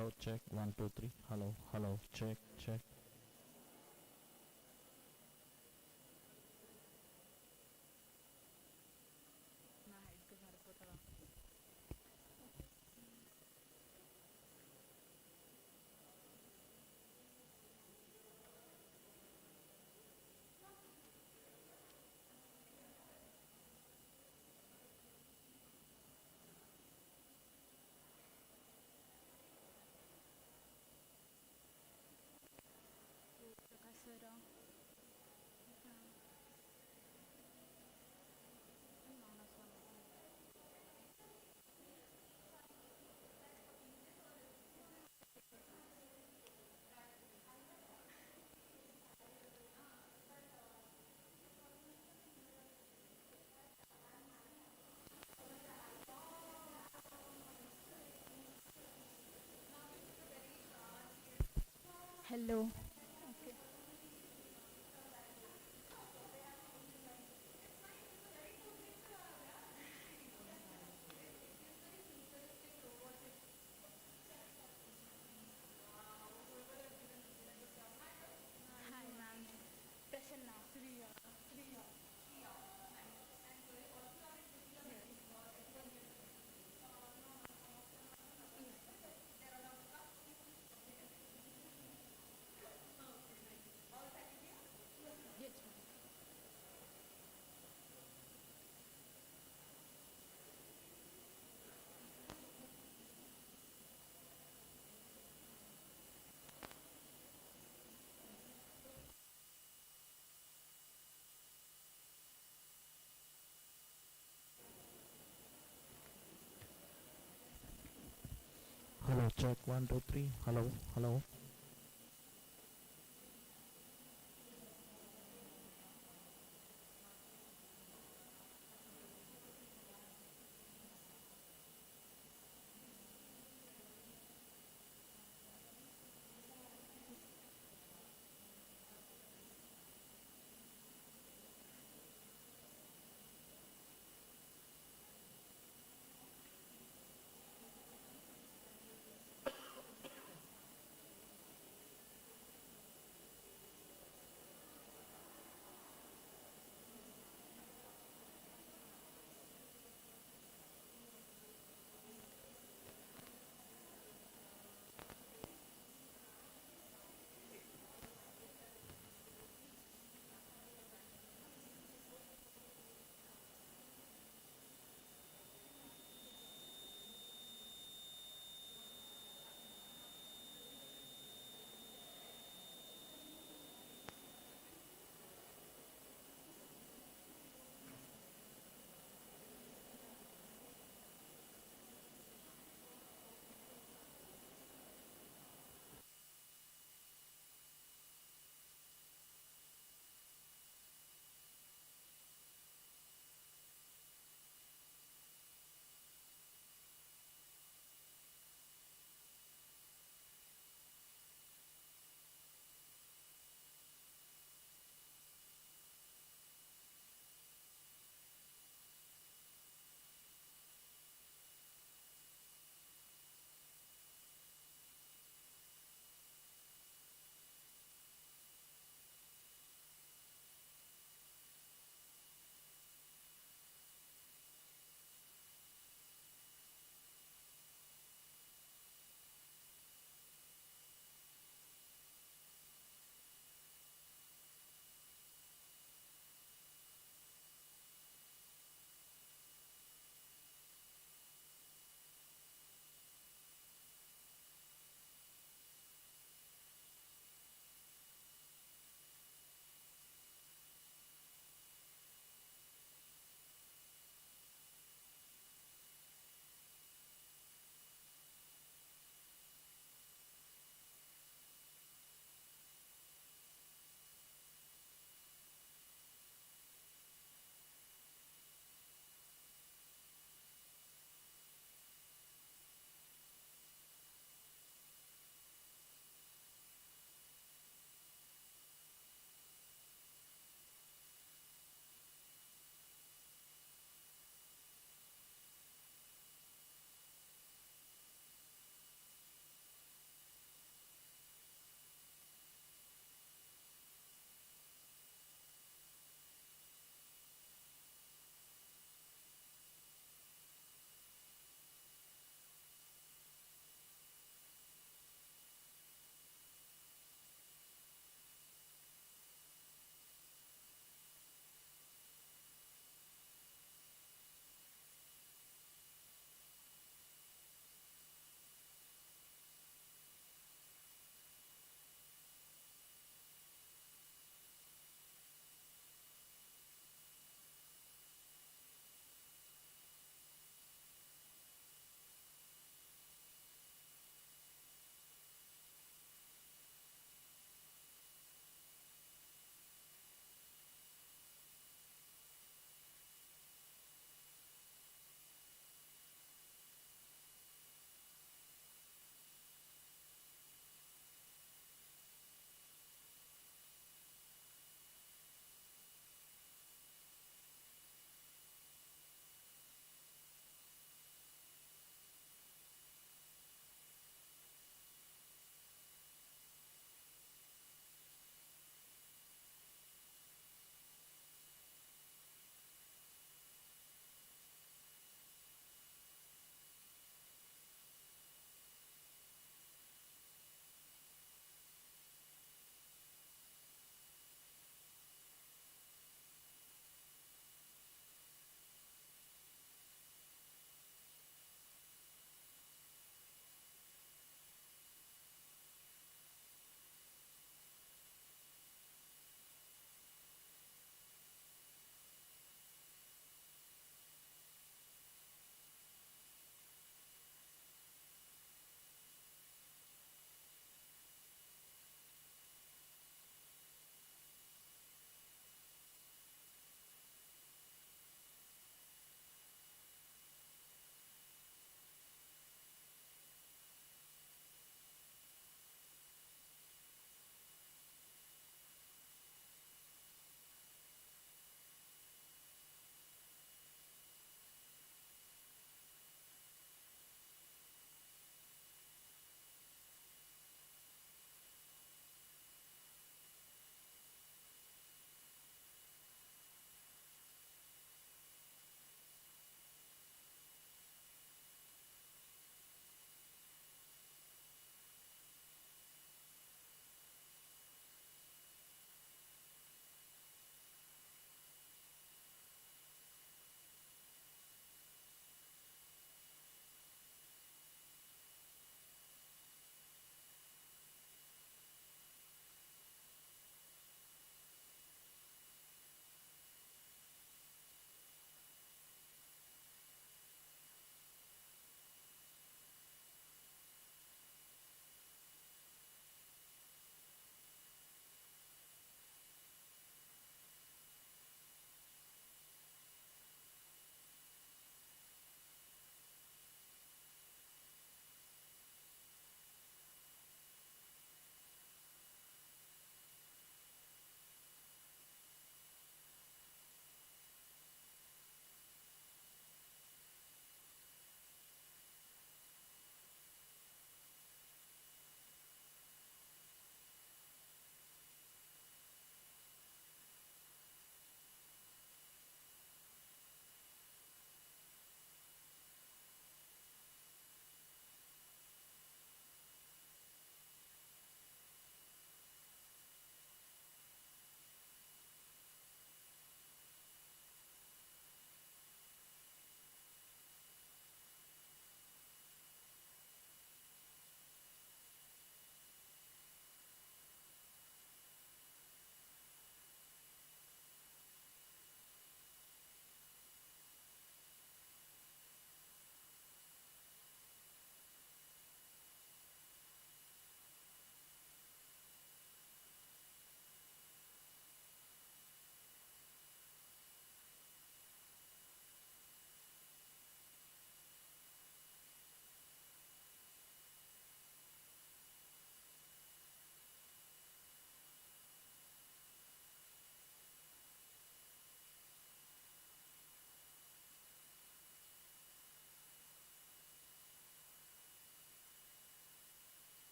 Hello, check. 1, 2, 3. Hello, hello, check, check. నా హైట్కి సరిపోతుందా? ప్రకాశరా hello. Okay. Hi ma'am. Prasanna. Shriya. Shriya. Hello, check. 1, 2, 3. Hello, hello.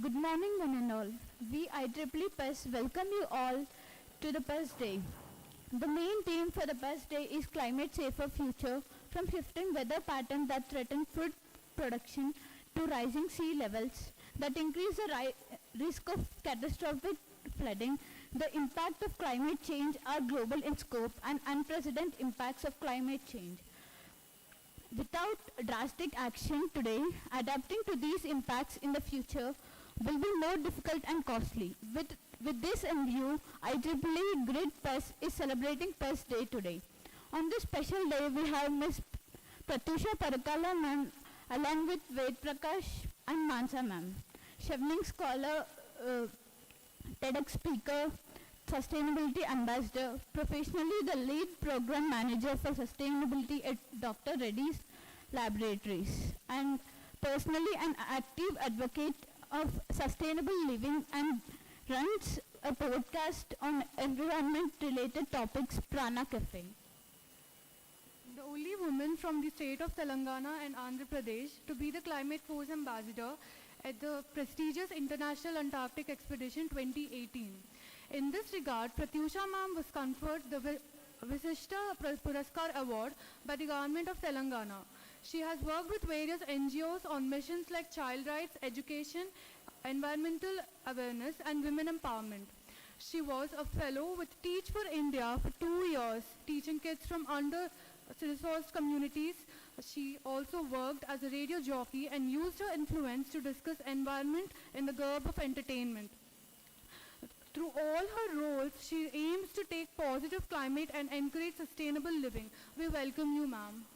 Good morning, one and all. We IEEE PES welcome you all to the PES Day. The main theme for the PES Day is climate safer future, from shifting weather patterns that threaten food production to rising sea levels that increase the risk of catastrophic flooding. The impact of climate change are global in scope and unprecedented impacts of climate change. Without drastic action today, adapting to these impacts in the future will be more difficult and costly. With this in view, IEEE GRIET-EEE is celebrating PES Day today. On this special day, we have Ms. Pratyusha Parakala ma'am, along with Ved Prakash and Mansa ma'am, chevening scholar, TEDx speaker, sustainability ambassador, professionally the lead program manager for sustainability at Dr. Reddy's Laboratories, and personally an active advocate of sustainable living and runs a podcast on environment-related topics, Prana Cafe. The only woman from the state of Telangana and Andhra Pradesh to be the Climate Force Ambassador at the prestigious International Antarctic Expedition 2018. In this regard, Pratyusha ma'am was conferred the Visishta Puraskar Award by the Government of Telangana. She has worked with various NGOs on missions like child rights, education, environmental awareness, and women empowerment. She was a fellow with Teach for India for 2 years, teaching kids from under-resourced communities. She also worked as a radio jockey and used her influence to discuss environment in the garb of entertainment. Through all her roles, she aims to take positive climate and encourage sustainable living. We welcome you, ma'am.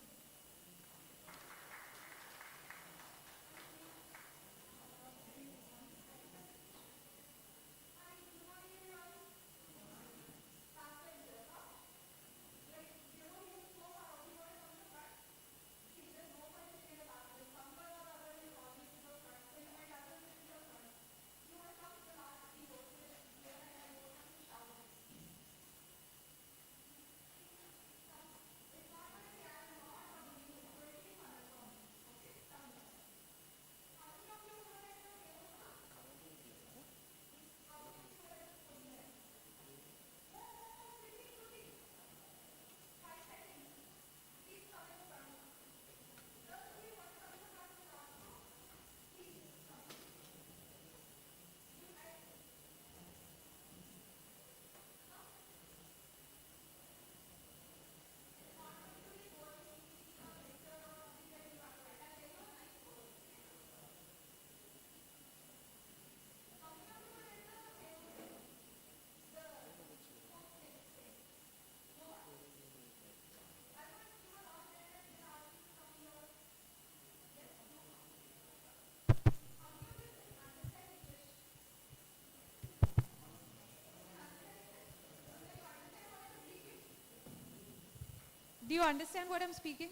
Do you understand what I'm speaking?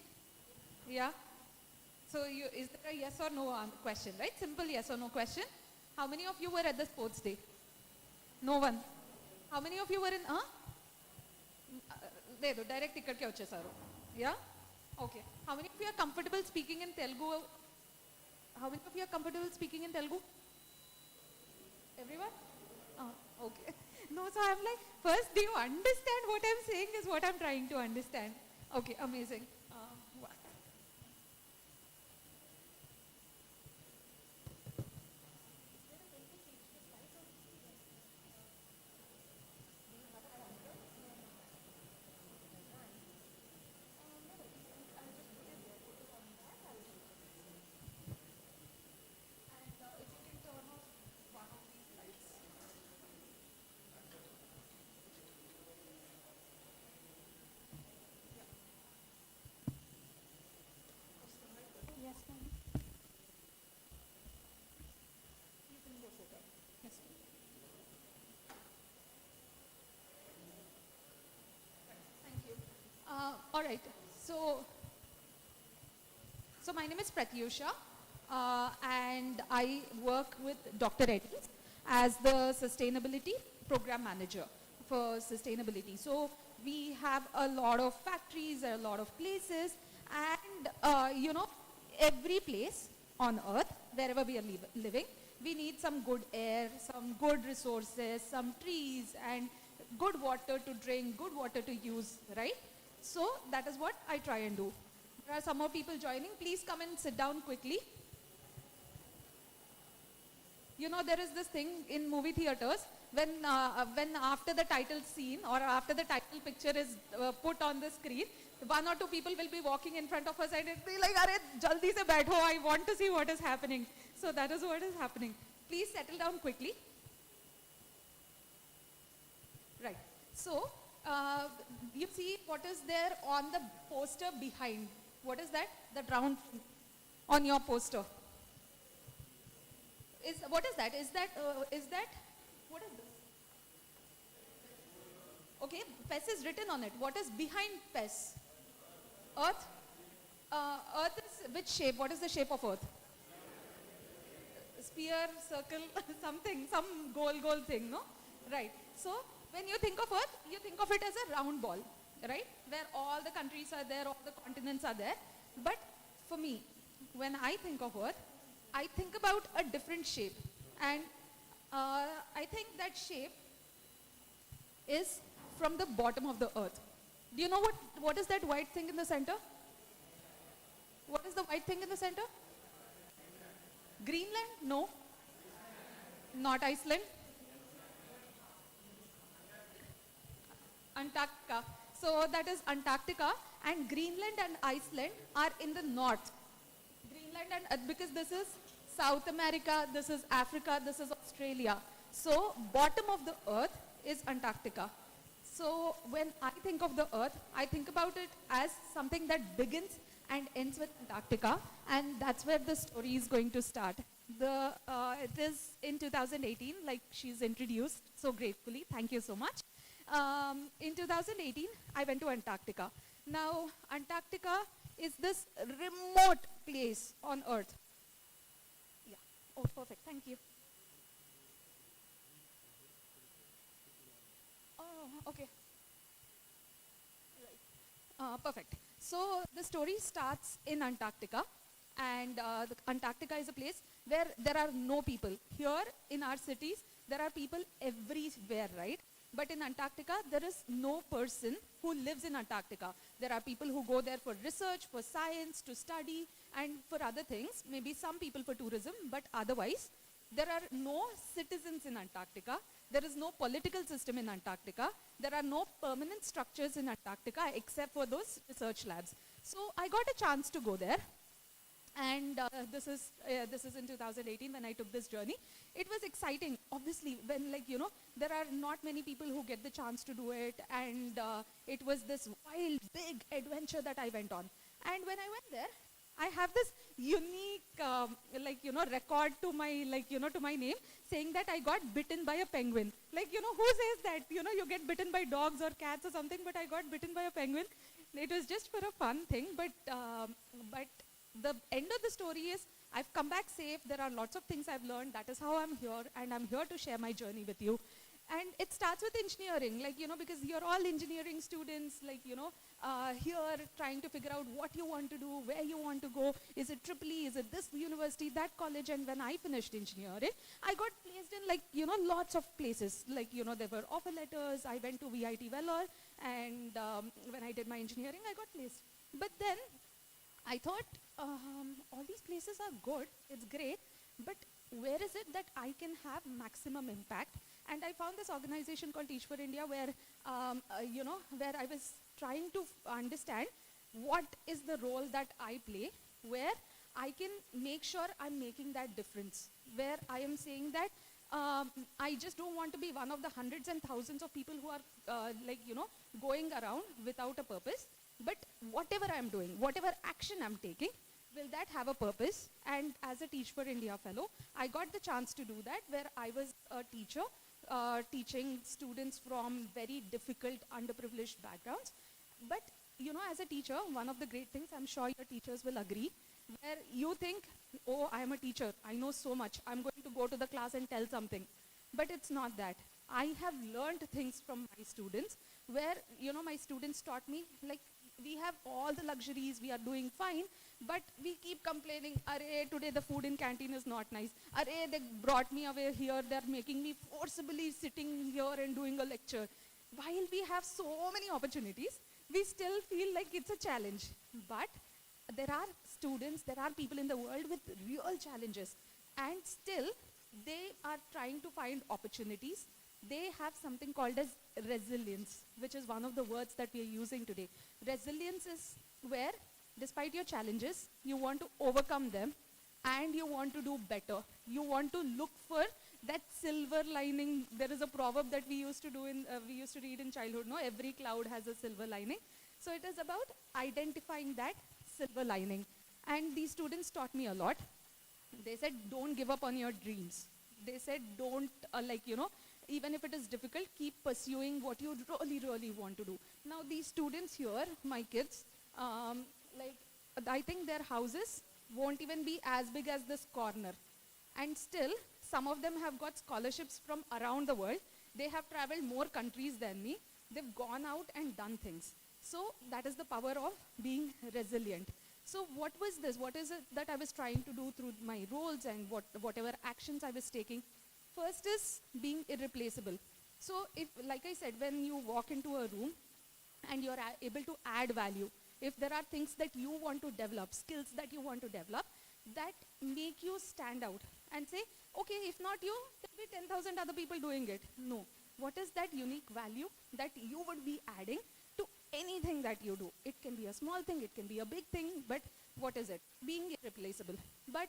Yeah? So is there a yes or no question, right? Simple yes or no question. How many of you were at the sports day? No one. How many of you were in, direct ticket ke vachesaru. Yeah? Okay. How many of you are comfortable speaking in Telugu? How many of you are comfortable speaking in Telugu? Everyone? Okay. No, so I'm like, first, do you understand what I'm saying is what I'm trying to understand. Okay, amazing. All right. So my name is Pratyusha, and I work with Dr. Reddy's as the Sustainability Program Manager for Sustainability. So we have a lot of factories, a lot of places, and every place on earth, wherever we are living, we need some good air, some good resources, some trees, and good water to drink, good water to use, right? So that is what I try and do. There are some more people joining. Please come and sit down quickly. You know, there is this thing in movie theaters when after the title scene or after the title picture is put on the screen, one or two people will be walking in front of us and it'll be like, "Arey, jaldi se baitho, I want to see what is happening." So that is what is happening. Please settle down quickly. Right. So you see what is there on the poster behind. What is that? The round on your poster. What is that? Is that what is this? Okay, PES is written on it. What is behind PES? Earth. Earth is which shape? What is the shape of Earth? Sphere, circle, something, some goal thing, no? Right. So when you think of Earth, you think of it as a round ball, right? Where all the countries are there, all the continents are there. But for me, when I think of Earth, I think about a different shape. And I think that shape is from the bottom of the Earth. Do you know what is that white thing in the center? What is the white thing in the center? Greenland? No. Not Iceland. Antarctica. So that is Antarctica, and Greenland and Iceland are in the north. Greenland and because this is South America, this is Africa, this is Australia. So bottom of the earth is Antarctica. So when I think of the earth, I think about it as something that begins and ends with Antarctica, and that's where the story is going to start. It is in 2018, like she's introduced so gratefully. Thank you so much. In 2018, I went to Antarctica. Now, Antarctica is this remote place on Earth. Yeah. Oh, perfect. Thank you. Oh, okay. Right. Perfect. So the story starts in Antarctica, and Antarctica is a place where there are no people. Here in our cities, there are people everywhere, right? But in Antarctica, there is no person who lives in Antarctica. There are people who go there for research, for science, to study, and for other things. Maybe some people for tourism, but otherwise, there are no citizens in Antarctica. There is no political system in Antarctica. There are no permanent structures in Antarctica except for those research labs. So I got a chance to go there. And this is in 2018 when I took this journey. It was exciting, obviously, when there are not many people who get the chance to do it, and it was this wild, big adventure that I went on. And when I went there, I have this unique, record to my, to my name, saying that I got bitten by a penguin. Who says that? You get bitten by dogs or cats or something, but I got bitten by a penguin. It was just for a fun thing, but the end of the story is I've come back safe. There are lots of things I've learned. That is how I'm here, and I'm here to share my journey with you. And it starts with engineering, because you're all engineering students, here trying to figure out what you want to do, where you want to go. Is it IEEE? Is it this university, that college? And when I finished engineering, I got placed in lots of places. There were offer letters. I went to VIT Vellore, and when I did my engineering, I got placed. But then I thought, all these places are good, it's great, but where is it that I can have maximum impact? And I found this organization called Teach for India where, where I was trying to understand what is the role that I play, where I can make sure I'm making that difference, where I am saying that I just don't want to be one of the hundreds and thousands of people who are, going around without a purpose. But whatever I'm doing, whatever action I'm taking, will that have a purpose? And as a Teach for India fellow, I got the chance to do that, where I was a teacher teaching students from very difficult, underprivileged backgrounds. But, as a teacher, one of the great things, I'm sure your teachers will agree, where you think, oh, I am a teacher, I know so much, I'm going to go to the class and tell something. But it's not that. I have learned things from my students, where, my students taught me, We have all the luxuries, we are doing fine, but we keep complaining, "Arey, today the food in canteen is not nice. Arey, they brought me away here, they're making me forcibly sitting here and doing a lecture." While we have so many opportunities, we still feel like it's a challenge. But there are students, there are people in the world with real challenges, and still they are trying to find opportunities. They have something called as resilience, which is one of the words that we are using today. Resilience is where, despite your challenges, you want to overcome them and you want to do better. You want to look for that silver lining. There is a proverb that we used to read in childhood, no? Every cloud has a silver lining. So it is about identifying that silver lining. And these students taught me a lot. They said, don't give up on your dreams. They said, don't, even if it is difficult, keep pursuing what you really, really want to do. Now, these students here, my kids, I think their houses won't even be as big as this corner. And still, some of them have got scholarships from around the world. They have traveled more countries than me. They've gone out and done things. So that is the power of being resilient. So what was this? What is it that I was trying to do through my roles and whatever actions I was taking? First is being irreplaceable. So if, like I said, when you walk into a room and you're able to add value, if there are things that you want to develop, skills that you want to develop, that make you stand out and say, okay, if not you, there'll be 10,000 other people doing it. No. What is that unique value that you would be adding to anything that you do? It can be a small thing, it can be a big thing, but what is it? Being irreplaceable. But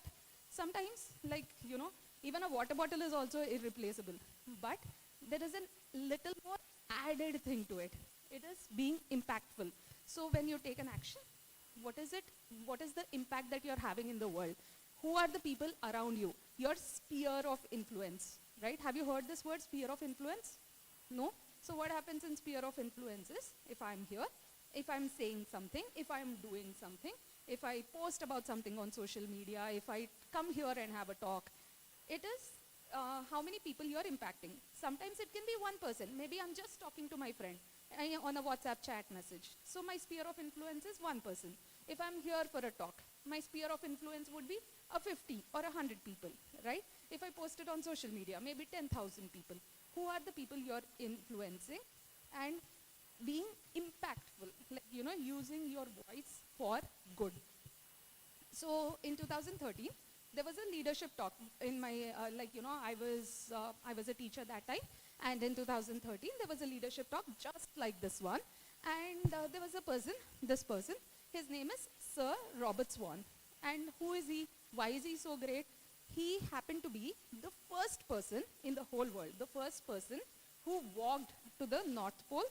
sometimes, even a water bottle is also irreplaceable. But there is a little more added thing to it. It is being impactful. So when you take an action, what is it? What is the impact that you're having in the world? Who are the people around you? Your sphere of influence, right? Have you heard this word, sphere of influence? No? So what happens in sphere of influence is, if I'm here, if I'm saying something, if I'm doing something, if I post about something on social media, if I come here and have a talk, it is how many people you're impacting. Sometimes it can be one person. Maybe I'm just talking to my friend on a WhatsApp chat message. So my sphere of influence is one person. If I'm here for a talk, my sphere of influence would be a 50 or 100 people, right? If I post it on social media, maybe 10,000 people. Who are the people you're influencing? And being impactful, using your voice for good. So in 2013, there was a leadership talk in my, I was a teacher that time. And in 2013, there was a leadership talk just like this one. And there was this person, his name is Sir Robert Swan. And who is he? Why is he so great? He happened to be the first person in the whole world, the first person who walked to the North Pole.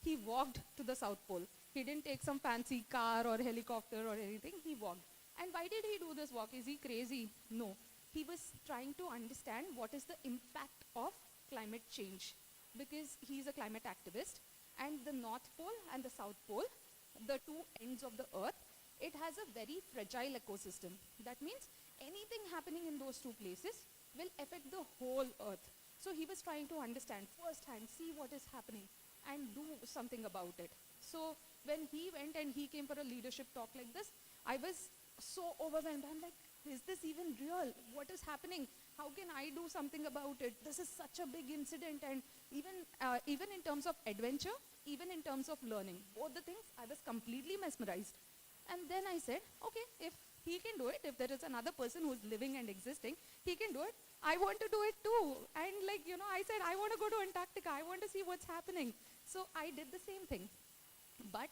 He walked to the South Pole. He didn't take some fancy car or helicopter or anything. He walked. And why did he do this walk? Is he crazy? No. He was trying to understand what is the impact of climate change, because he's a climate activist, and the North Pole and the South Pole, the two ends of the earth, it has a very fragile ecosystem. That means anything happening in those two places will affect the whole earth. So he was trying to understand firsthand, see what is happening and do something about it. So when he went and he came for a leadership talk like this, I was so overwhelmed. I'm like, is this even real? What is happening? How can I do something about it? This is such a big incident, and even in terms of adventure, even in terms of learning, both the things, I was completely mesmerized. And then I said, okay, if he can do it, if there is another person who's living and existing, he can do it, I want to do it too. And I said, I want to go to Antarctica. I want to see what's happening. So I did the same thing. But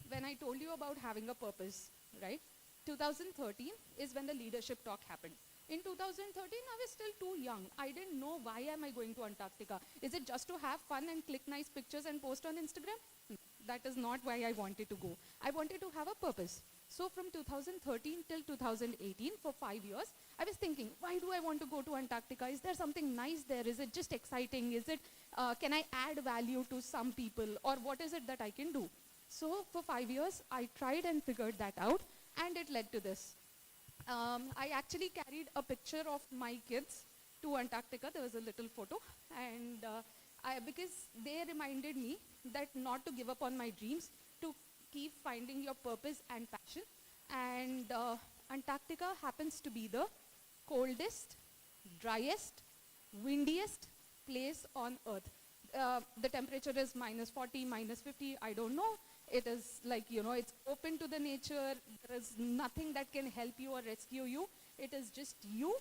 when I told you about having a purpose, right? 2013 is when the leadership talk happened. In 2013, I was still too young. I didn't know why am I going to Antarctica. Is it just to have fun and click nice pictures and post on Instagram? No, that is not why I wanted to go. I wanted to have a purpose. So from 2013 till 2018, for 5 years, I was thinking, why do I want to go to Antarctica? Is there something nice there? Is it just exciting? Is it, can I add value to some people? Or what is it that I can do? So for 5 years, I tried and figured that out, and it led to this. I actually carried a picture of my kids to Antarctica. There was a little photo, and because they reminded me that not to give up on my dreams, to keep finding your purpose and passion. And Antarctica happens to be the coldest, driest, windiest place on Earth. The temperature is -40, -50, I don't know. It is like, it's open to the nature. There is nothing that can help you or rescue you. It is just you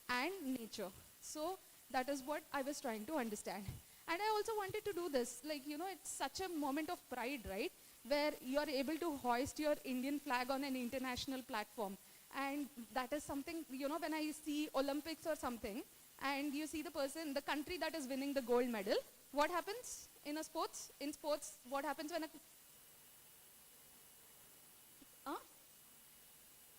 and nature. So that is what I was trying to understand. And I also wanted to do this. Like, it's such a moment of pride, right? Where you're able to hoist your Indian flag on an international platform. And that is something, when I see Olympics or something, and you see the country that is winning the gold medal, what happens in sports? In sports, what happens when a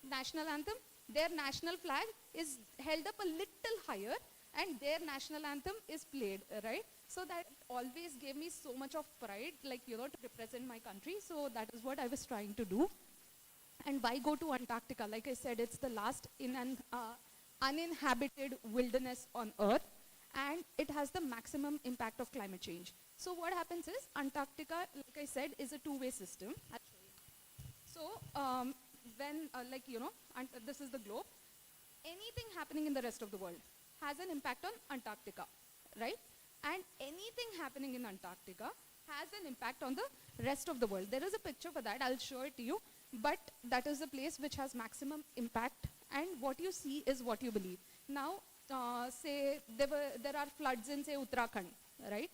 national anthem, their national flag is held up a little higher and their national anthem is played, right? So that always gave me so much of pride, like, to represent my country. So that is what I was trying to do. And why go to Antarctica? Like I said, it's the last uninhabited wilderness on Earth, and it has the maximum impact of climate change. So what happens is, Antarctica, like I said, is a two-way system. I'll show you. So when, this is the globe, anything happening in the rest of the world has an impact on Antarctica, right? And anything happening in Antarctica has an impact on the rest of the world. There is a picture for that, I'll show it to you, but that is the place which has maximum impact, and what you see is what you believe. Now, say there are floods in, say, Uttarakhand, right?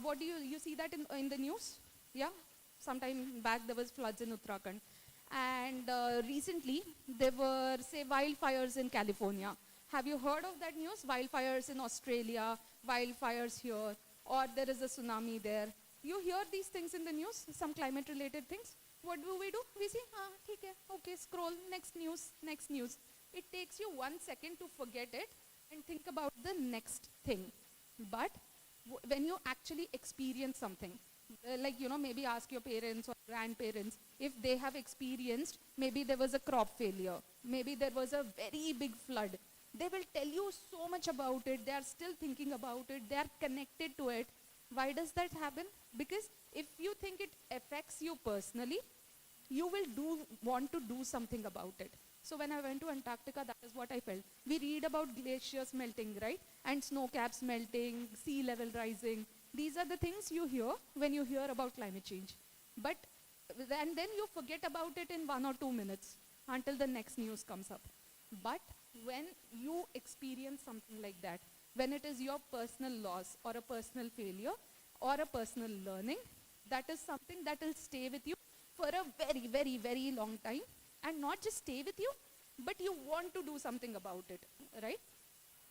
What do you see that in the news? Yeah, sometime back there was floods in Uttarakhand. And recently, there were, say, wildfires in California. Have you heard of that news? Wildfires in Australia, wildfires here, or there is a tsunami there. You hear these things in the news, some climate-related things. What do? We see, okay, scroll, next news, next news. It takes you 1 second to forget it and think about the next thing. But when you actually experience something, like, maybe ask your parents or grandparents if they have experienced, maybe there was a crop failure, maybe there was a very big flood. They will tell you so much about it. They are still thinking about it. They are connected to it. Why does that happen? Because if you think it affects you personally, you will want to do something about it. So when I went to Antarctica, that is what I felt. We read about glaciers melting, right? And snow caps melting, sea level rising. These are the things you hear when you hear about climate change. But and then you forget about it in 1 or 2 minutes until the next news comes up. But when you experience something like that, when it is your personal loss or a personal failure or a personal learning, that is something that will stay with you for a very, very, very long time. And not just stay with you, but you want to do something about it, right?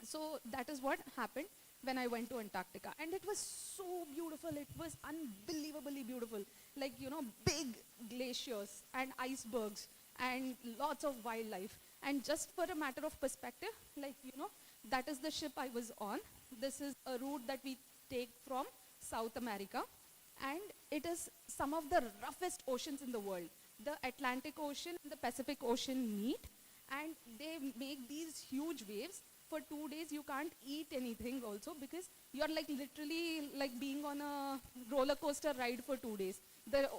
So that is what happened when I went to Antarctica. And it was so beautiful. It was unbelievably beautiful. Like, big glaciers and icebergs and lots of wildlife. And just for a matter of perspective, like, that is the ship I was on. This is a route that we take from South America. And it is some of the roughest oceans in the world. The Atlantic Ocean and the Pacific Ocean meet, and they make these huge waves. For 2 days, you can't eat anything also, because you're like literally like being on a roller coaster ride for 2 days. The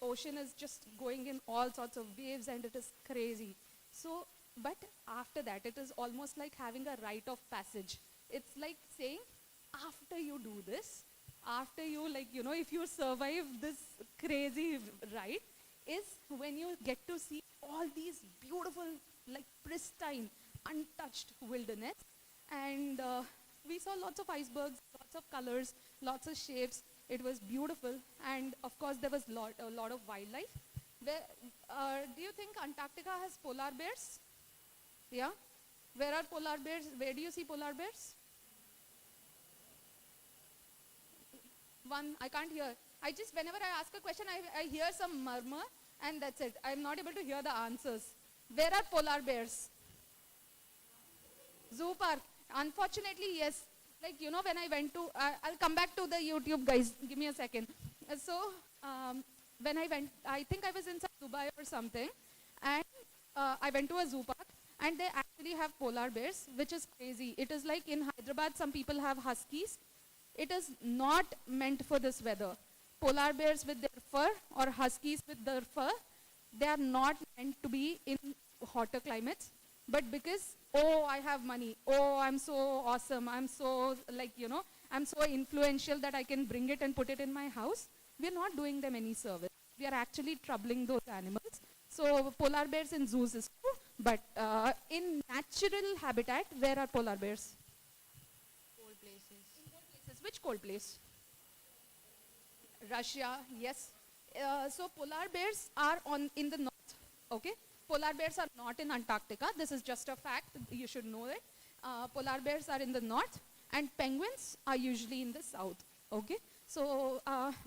ocean is just going in all sorts of waves, and it is crazy. So, but after that, it is almost like having a rite of passage. It's like saying, after you do this, after you, like, if you survive this crazy ride, is when you get to see all these beautiful, like, pristine, untouched wilderness. And we saw lots of icebergs, lots of colors, lots of shapes. It was beautiful. And of course, there was a lot of wildlife. Do you think Antarctica has polar bears? Yeah? Where are polar bears? Where do you see polar bears? One, I can't hear. Whenever I ask a question, I hear some murmur, and that's it. I'm not able to hear the answers. Where are polar bears? Zoo park. Unfortunately, yes. Like, when I went to, I'll come back to the YouTube, guys. Give me a second. When I went, I think I was in Dubai or something, and I went to a zoo park, and they actually have polar bears, which is crazy. It is like in Hyderabad, some people have huskies. It is not meant for this weather. polar bears with their fur or huskies with their fur, they are not meant to be in hotter climates. But because, oh, I have money, oh, I'm so awesome, I'm so, like, I'm so influential that I can bring it and put it in my house, we're not doing them any service. We are actually troubling those animals. So polar bears in zoos is true, but in natural habitat, where are polar bears? Cold places. In cold places. Which cold place? Russia, yes. So polar bears are in the north, okay? Polar bears are not in Antarctica. This is just a fact. You should know it. Polar bears are in the north, and penguins are usually in the south, okay? So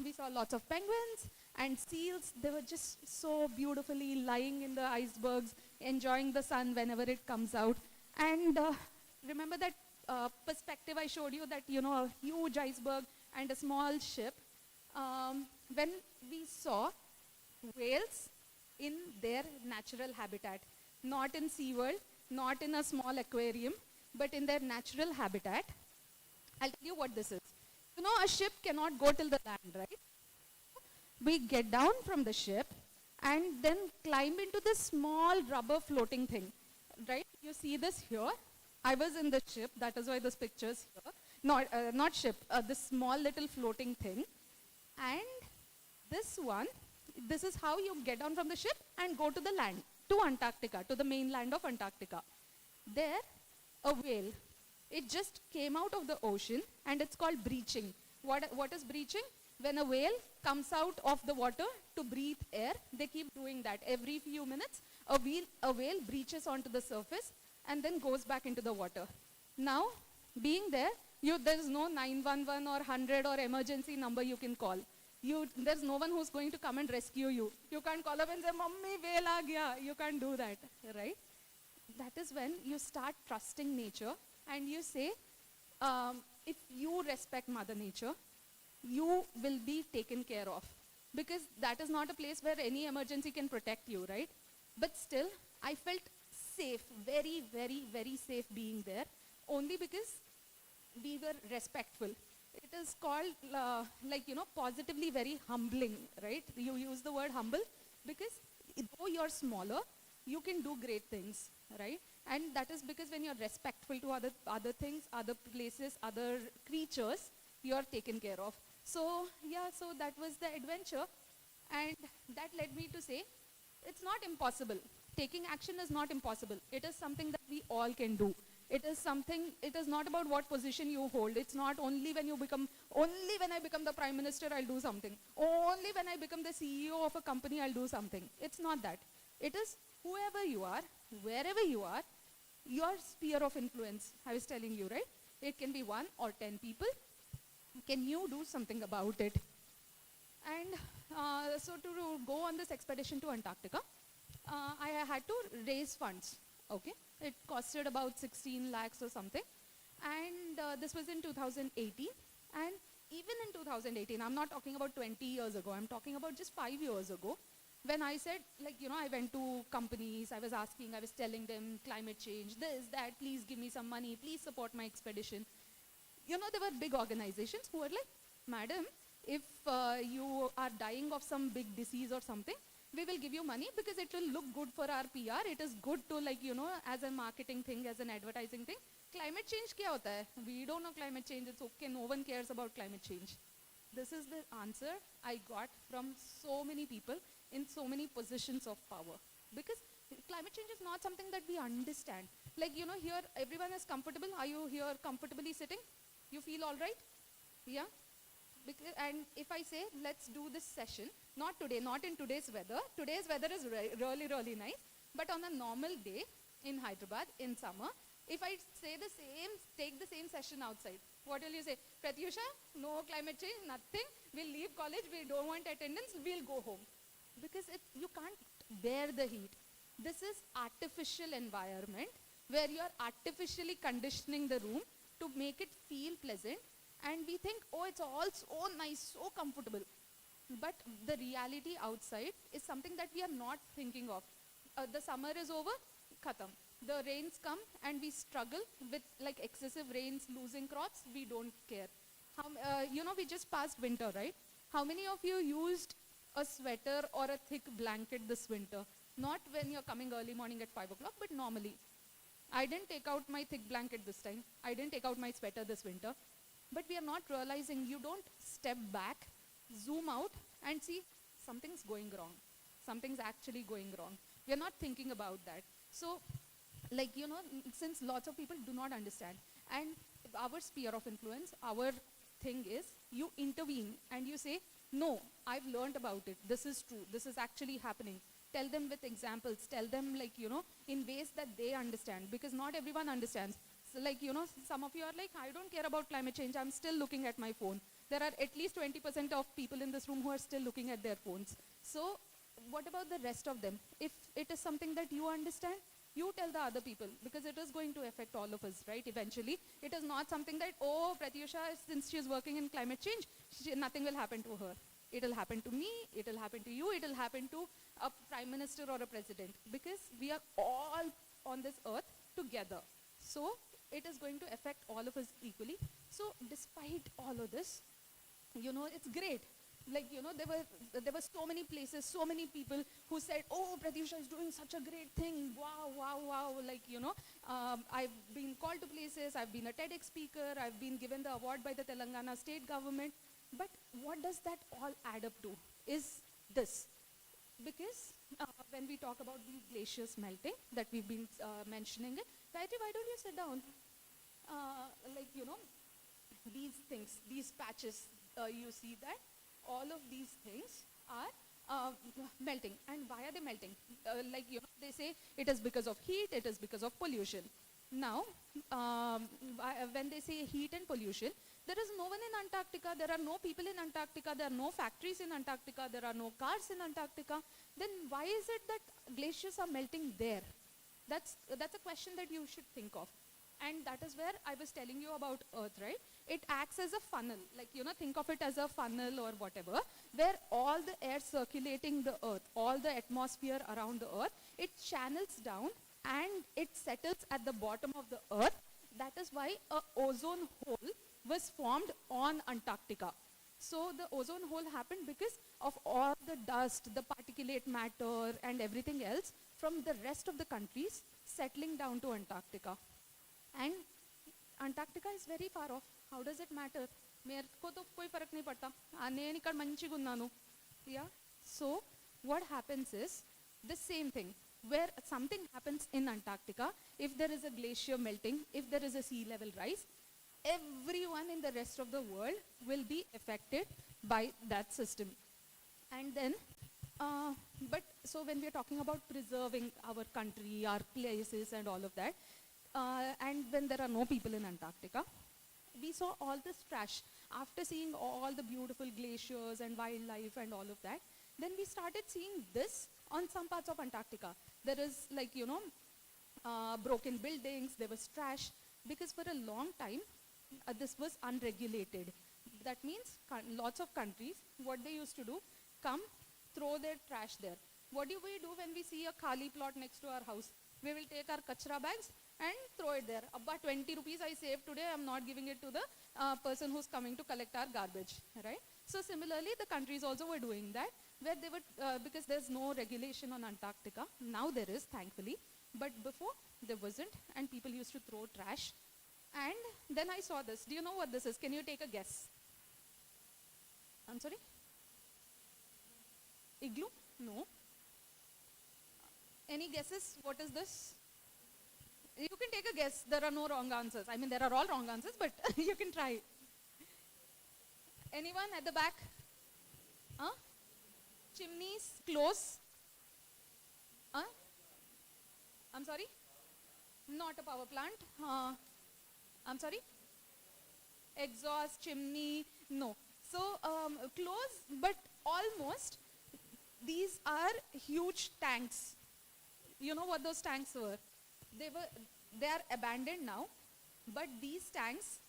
we saw lots of penguins and seals. They were just so beautifully lying in the icebergs, enjoying the sun whenever it comes out. And remember that perspective I showed you, that, a huge iceberg and a small ship. When we saw whales in their natural habitat, not in SeaWorld, not in a small aquarium, but in their natural habitat, I'll tell you what this is. A ship cannot go till the land, right? We get down from the ship and then climb into this small rubber floating thing, right? You see this here. I was in the ship, that is why this picture is here. Not ship, this small little floating thing. And this is how you get down from the ship and go to the land, to Antarctica, to the mainland of Antarctica. There, a whale, it just came out of the ocean, and it's called breaching. What is breaching? When a whale comes out of the water to breathe air, they keep doing that. Every few minutes, a whale breaches onto the surface and then goes back into the water. Now, being there, there's no 911 or 100 or emergency number you can call. There's no one who's going to come and rescue you. You can't call up and say, "Mummy, whale aa gaya." You can't do that, right? That is when you start trusting nature and you say, if you respect Mother Nature, you will be taken care of. Because that is not a place where any emergency can protect you, right? But still, I felt safe, very, very, very safe being there, only because we were respectful. It is called, positively very humbling, right? You use the word humble because though you're smaller, you can do great things, right? And that is because when you're respectful to other things, other places, other creatures, you're taken care of. So, so that was the adventure. And that led me to say, it's not impossible. Taking action is not impossible. It is something that we all can do. It is not about what position you hold. It's not only when I become the Prime Minister, I'll do something. Only when I become the CEO of a company, I'll do something. It's not that. It is whoever you are, wherever you are, your sphere of influence, I was telling you, right? It can be 1 or 10 people. Can you do something about it? And so to go on this expedition to Antarctica, I had to raise funds, okay? It costed about 16 lakhs or something. And this was in 2018. And even in 2018, I'm not talking about 20 years ago, I'm talking about just 5 years ago, when I said, I went to companies, I was telling them climate change, this, that, please give me some money, please support my expedition. There were big organizations who were like, "Madam, if you are dying of some big disease or something, we will give you money because it will look good for our PR. It is good to, as a marketing thing, as an advertising thing. Climate change kya hota hai? We don't know climate change. It's okay. No one cares about climate change." This is the answer I got from so many people in so many positions of power. Because climate change is not something that we understand. Here everyone is comfortable. Are you here comfortably sitting? You feel all right? Yeah? And if I say, let's do this session, not today, not in today's weather. Today's weather is really, really nice. But on a normal day in Hyderabad, in summer, if I say take the same session outside, what will you say? "Pratyusha, no climate change, nothing. We'll leave college, we don't want attendance, we'll go home." Because you can't bear the heat. This is artificial environment where you're artificially conditioning the room to make it feel pleasant. And we think, oh, it's all so nice, so comfortable. But the reality outside is something that we are not thinking of. The summer is over, khatam. The rains come and we struggle with excessive rains, losing crops, we don't care. We just passed winter, right? How many of you used a sweater or a thick blanket this winter? Not when you're coming early morning at 5 o'clock, but normally. I didn't take out my thick blanket this time. I didn't take out my sweater this winter. But we are not realizing, you don't step back, zoom out and see something's going wrong. Something's actually going wrong. We are not thinking about that. So, like, you know, since lots of people do not understand, and our sphere of influence, our thing is, you intervene and you say, no, I've learned about it. This is true. This is actually happening. Tell them with examples. Tell them, like, you know, in ways that they understand, because not everyone understands. So, like, you know, some of you are like, I don't care about climate change. I'm still looking at my phone. There are at least 20% of people in this room who are still looking at their phones. So what about the rest of them? If it is something that you understand, you tell the other people, because it is going to affect all of us, right, eventually. It is not something that, oh, Pratyusha, since she is working in climate change, nothing will happen to her. It will happen to me, it will happen to you, it will happen to a prime minister or a president, because we are all on this earth together. So it is going to affect all of us equally. So despite all of this, you know, it's great. Like, you know, there were so many places, so many people who said, oh, Pratyusha is doing such a great thing. Wow, wow, wow. Like, you know, I've been called to places. I've been a TEDx speaker. I've been given the award by the Telangana state government. But what does that all add up to is this. Because when we talk about these glaciers melting that we've been mentioning, Gayatri, why don't you sit down? Like, you know, these things, these patches, you see that all of these things are melting. And why are they melting? Like, you know, they say it is because of heat, it is because of pollution. Now, when they say heat and pollution, there is no one in Antarctica, there are no people in Antarctica, there are no factories in Antarctica, there are no cars in Antarctica. Then why is it that glaciers are melting there? That's a question that you should think of. And that is where I was telling you about Earth, right? It acts as a funnel, like, you know, think of it as a funnel or whatever, where all the air circulating the Earth, all the atmosphere around the Earth, it channels down and it settles at the bottom of the Earth. That is why a ozone hole was formed on Antarctica. So the ozone hole happened because of all the dust, the particulate matter and everything else from the rest of the countries settling down to Antarctica. And Antarctica is very far off. How does it matter? मेरे को तो कोई फर्क नहीं पड़ता. నేను ఇక్కడ మంచిగా ఉన్నాను. Yeah. So what happens is the same thing. Where something happens in Antarctica, if there is a glacier melting, if there is a sea level rise, everyone in the rest of the world will be affected by that system. And then, but so when we are talking about preserving our country, our places and all of that, and when there are no people in Antarctica, we saw all this trash. After seeing all the beautiful glaciers and wildlife and all of that, then we started seeing this on some parts of Antarctica. There is, like, you know, broken buildings, there was trash, because for a long time, this was unregulated. That means lots of countries, what they used to do, come, throw their trash there. What do we do when we see a khali plot next to our house? We will take our kachra bags and throw it there. Abba, 20 rupees I saved today, I'm not giving it to the person who's coming to collect our garbage, right? So similarly, the countries also were doing that, where they would, because there's no regulation on Antarctica. Now there is, thankfully. But before, there wasn't, and people used to throw trash. And then I saw this. Do you know what this is? Can you take a guess? I'm sorry? Igloo? No. Any guesses? What is this? You can take a guess. There are no wrong answers. I mean, there are all wrong answers, but you can try. Anyone at the back? Huh? Chimneys? Close? Huh? I'm sorry? Not a power plant. I'm sorry? Exhaust, chimney, no. So close, but almost. These are huge tanks. You know what those tanks were? They are abandoned now, but these tanks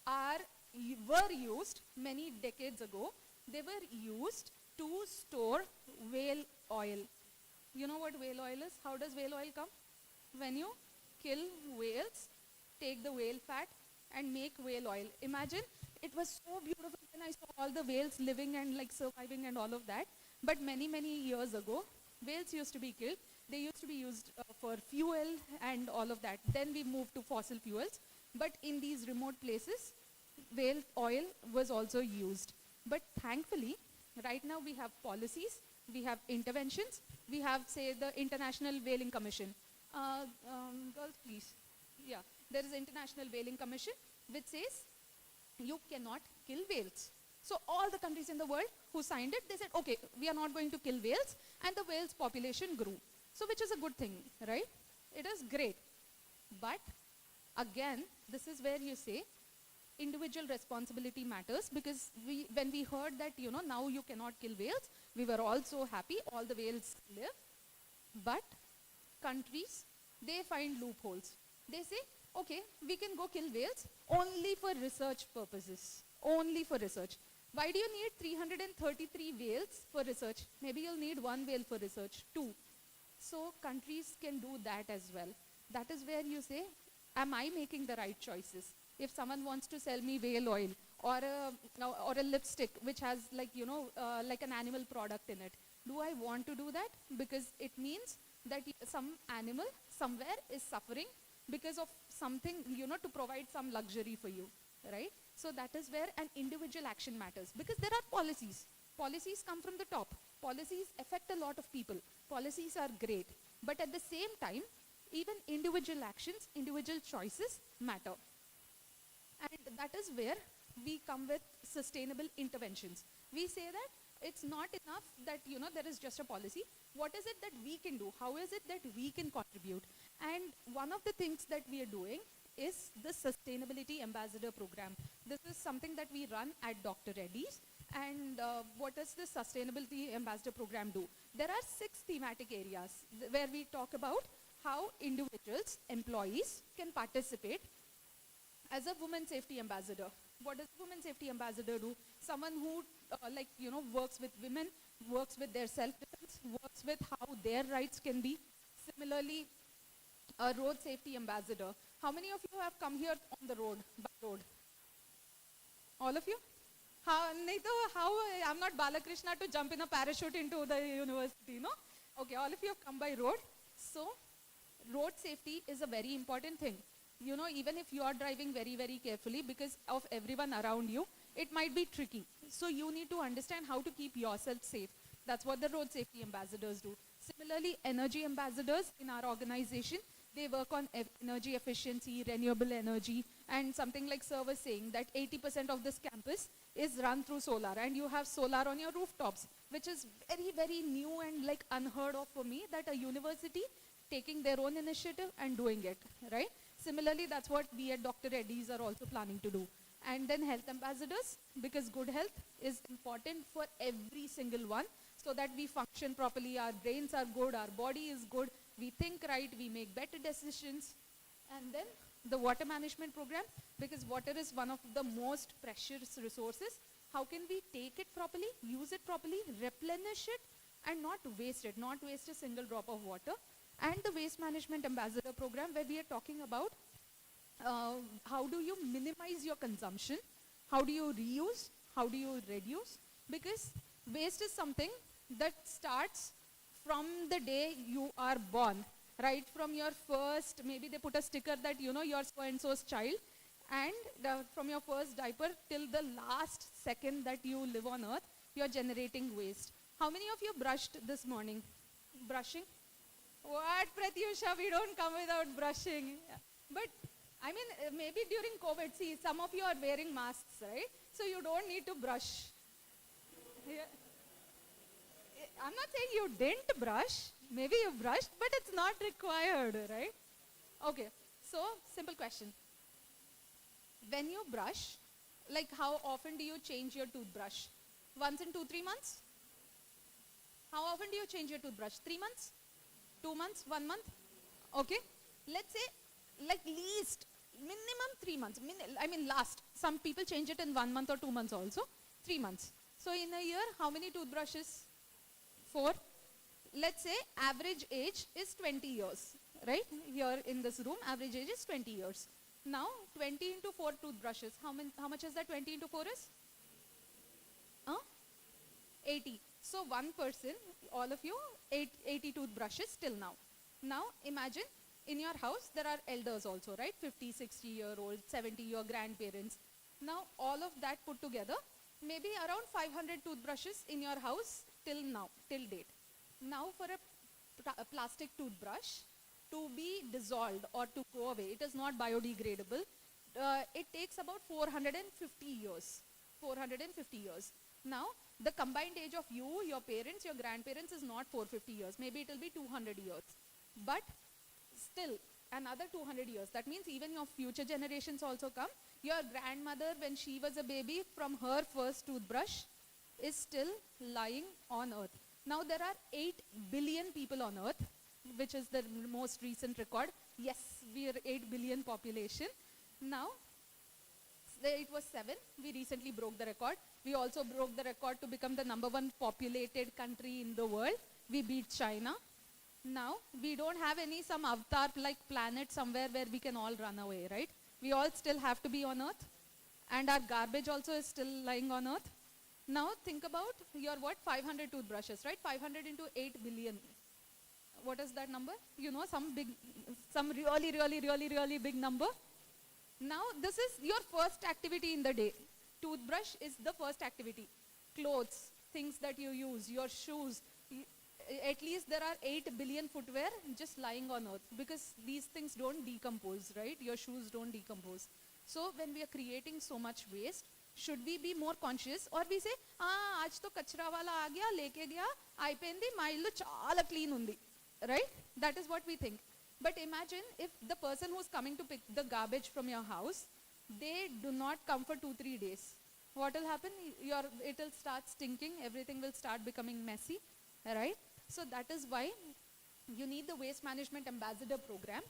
were used many decades ago. They were used to store whale oil. You know what whale oil is? How does whale oil come? When you kill whales, take the whale fat and make whale oil. Imagine it was so beautiful when I saw all the whales living and like surviving and all of that. But many, many years ago, whales used to be killed. They used to be used for fuel and all of that. Then we moved to fossil fuels. But in these remote places, whale oil was also used. But thankfully, right now we have policies, we have interventions, we have, say, the International Whaling Commission. Girls, please. Yeah, there is International Whaling Commission, which says you cannot kill whales. So all the countries in the world who signed it, they said, okay, we are not going to kill whales, and the whales population grew. So which is a good thing, right? It is great. But again, this is where you say individual responsibility matters, because when we heard that, now you cannot kill whales, we were all so happy, all the whales live. But countries, they find loopholes. They say, okay, we can go kill whales only for research purposes, only for research. Why do you need 333 whales for research? Maybe you'll need one whale for research, two. So countries can do that as well. That is where you say, am I making the right choices? If someone wants to sell me whale oil or a lipstick which has like, like an animal product in it, do I want to do that? Because it means that some animal somewhere is suffering because of something, to provide some luxury for you, right? So that is where an individual action matters, because there are policies. Policies come from the top. Policies affect a lot of people. Policies are great. But at the same time, even individual actions, individual choices matter. And that is where we come with sustainable interventions. We say that it's not enough that, there is just a policy. What is it that we can do? How is it that we can contribute? And one of the things that we are doing is the Sustainability Ambassador Program. This is something that we run at Dr. Reddy's. And what does the Sustainability Ambassador Program do? There are 6 thematic areas where we talk about how individuals, employees can participate as a women safety ambassador. What does women safety ambassador do? Someone who works with women, works with their self-defense, works with how their rights can be. Similarly, a road safety ambassador. How many of you have come here on the road, by road? All of you? How I'm not Balakrishna to jump in a parachute into the university, no? Okay, all of you have come by road. So, road safety is a very important thing. Even if you are driving very, very carefully because of everyone around you, it might be tricky. So you need to understand how to keep yourself safe. That's what the road safety ambassadors do. Similarly, energy ambassadors in our organization, they work on energy efficiency, renewable energy, and something like Sir was saying that 80% of this campus is run through solar, and you have solar on your rooftops, which is very, very new and like unheard of for me, that a university taking their own initiative and doing it, right? Similarly, that's what we at Dr. Reddy's are also planning to do. And then health ambassadors, because good health is important for every single one, so that we function properly, our brains are good, our body is good, we think right, we make better decisions. And then the water management program, because water is one of the most precious resources. How can we take it properly, use it properly, replenish it, and not waste it, not waste a single drop of water. And the waste management ambassador program, where we are talking about how do you minimize your consumption, how do you reuse, how do you reduce, because waste is something that starts from the day you are born, right? From your first, maybe they put a sticker that you're so and so's child, and from your first diaper till the last second that you live on earth, you're generating waste. How many of you brushed this morning? Brushing? What, Pratyusha, we don't come without brushing. But, I mean, maybe during COVID, see, some of you are wearing masks, right? So you don't need to brush. Yeah. I'm not saying you didn't brush. Maybe you brushed, but it's not required, right? Okay, so simple question. When you brush, like how often do you change your toothbrush? Once in 2-3 months? How often do you change your toothbrush? 3 months? 2 months? 1 month? Okay. Let's say like least, minimum 3 months. Last. Some people change it in 1 month or 2 months also. 3 months. So in a year, how many toothbrushes? 4. Let's say average age is 20 years. Right? Here in this room, average age is 20 years. Now 20 into 4 toothbrushes. How much is that 20 into 4 is? 80. So one person, all of you, 80 toothbrushes till now. Now imagine in your house there are elders also, right? 50, 60-year-old, 70, your grandparents. Now all of that put together, maybe around 500 toothbrushes in your house till now, till date. Now for a plastic toothbrush to be dissolved or to go away, it is not biodegradable. It takes about 450 years. 450 years. Now, the combined age of you, your parents, your grandparents is not 450 years. Maybe it will be 200 years. But still, another 200 years. That means even your future generations also come. Your grandmother, when she was a baby, from her first toothbrush, is still lying on earth. Now, there are 8 billion people on earth, which is the most recent record. Yes, we are 8 billion population. Now, it was 7. We recently broke the record. We also broke the record to become the #1 populated country in the world. We beat China. Now, we don't have any some avatar-like planet somewhere where we can all run away, right? We all still have to be on Earth. And our garbage also is still lying on Earth. Now, think about your 500 toothbrushes, right? 500 into 8 billion. What is that number? You know, some really big number. Now, this is your first activity in the day. Toothbrush is the first activity. Clothes, things that you use, your shoes. At least there are 8 billion footwear just lying on earth because these things don't decompose, right? Your shoes don't decompose. So when we are creating so much waste, should we be more conscious or we say, aaj to kachra wala aa gaya, leke gaya, ayipindi, ma illu chaala clean undi, right? That is what we think. But imagine if the person who's coming to pick the garbage from your house, they do not come for 2-3 days. What will happen? It will start stinking, everything will start becoming messy, right? So that is why you need the waste management ambassador program,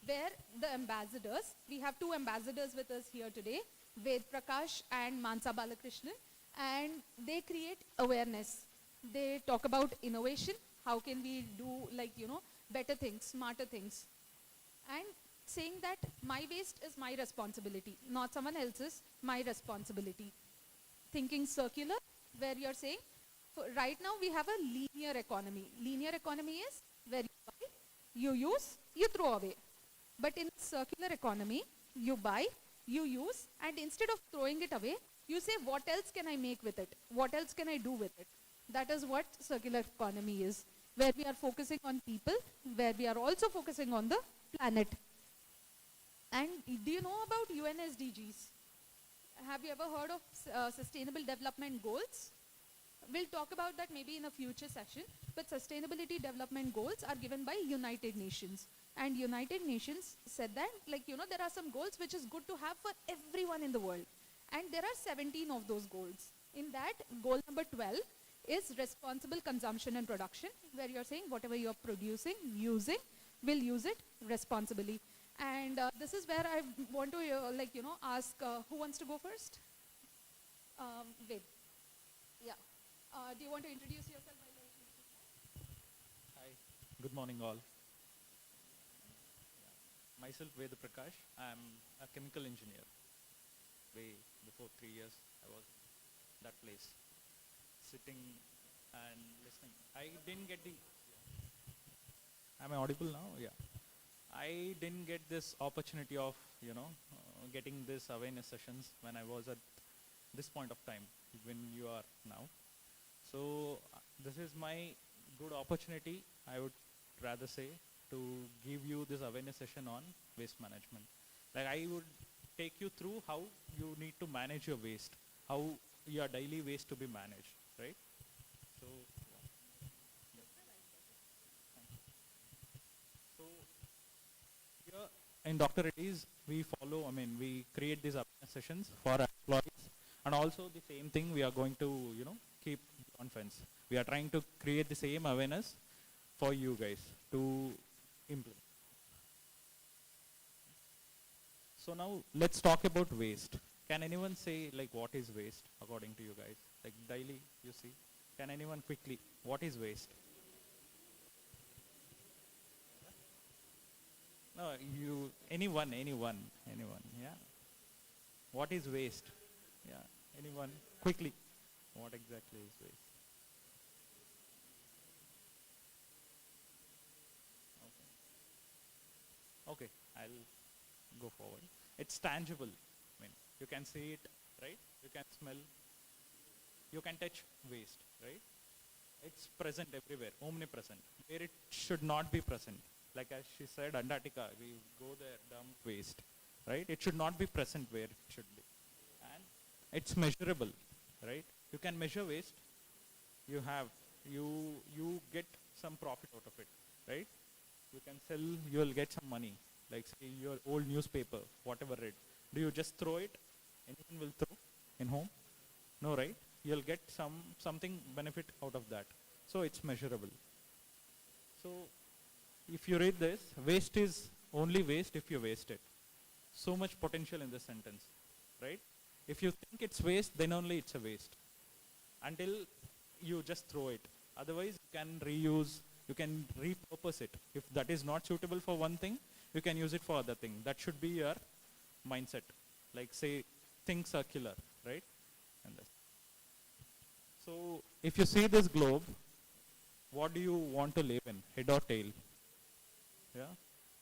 where the ambassadors, we have 2 ambassadors with us here today, Ved Prakash and Mansa Balakrishnan, and they create awareness. They talk about innovation, how can we do better things, smarter things. And saying that my waste is my responsibility, not someone else's, my responsibility. Thinking circular, where you're saying, right now we have a linear economy. Linear economy is where you buy, you use, you throw away. But in circular economy, you buy, you use, and instead of throwing it away, you say, what else can I make with it? What else can I do with it? That is what circular economy is, where we are focusing on people, where we are also focusing on the planet. And do you know about UN SDGs? Have you ever heard of Sustainable Development Goals? We'll talk about that maybe in a future session, but Sustainability Development Goals are given by United Nations. And United Nations said that, there are some goals which is good to have for everyone in the world. And there are 17 of those goals. In that, goal number 12 is responsible consumption and production, where you're saying whatever you're producing, using, we'll use it responsibly. And this is where I want to, ask, who wants to go first? Ved. Yeah. Do you want to introduce yourself? Hi. Good morning, all. Myself, Ved Prakash. I'm a chemical engineer. Way before 3 years, I was that place, sitting and listening. I didn't get the... Am I audible now? Yeah. I didn't get this opportunity of, getting this awareness sessions when I was at this point of time, when you are now. So this is my good opportunity, I would rather say, to give you this awareness session on waste management. I would take you through how you need to manage your waste, how your daily waste to be managed, right? So, so here in Dr. Reddy's, we create these awareness sessions for our employees, and also the same thing we are going to, keep on fence. We are trying to create the same awareness for you guys to implement. So now let's talk about waste. Can anyone say what is waste according to you guys? Daily you see. Can anyone quickly, what is waste? No, Anyone, yeah. What is waste? Yeah, anyone, quickly. What exactly is waste? Okay, okay, I'll go forward. It's tangible. I mean, you can see it, right? You can smell, you can touch waste, right? It's present everywhere, omnipresent. Where it should not be present. Like as she said, Antarctica, we go there, dump waste, right? It should not be present where it should be. And it's measurable, right? You can measure waste. You have, you get some profit out of it, right? You can sell, you'll get some money. Like say your old newspaper, whatever read. Do you just throw it? Anyone will throw in home? No, right? You'll get something benefit out of that. So it's measurable. So if you read this, waste is only waste if you waste it. So much potential in this sentence, right? If you think it's waste, then only it's a waste. Until you just throw it. Otherwise, you can reuse, you can repurpose it. If that is not suitable for one thing, you can use it for other thing. That should be your mindset. Like say, think circular, right? And this. So if you see this globe, what do you want to live in, head or tail? Yeah,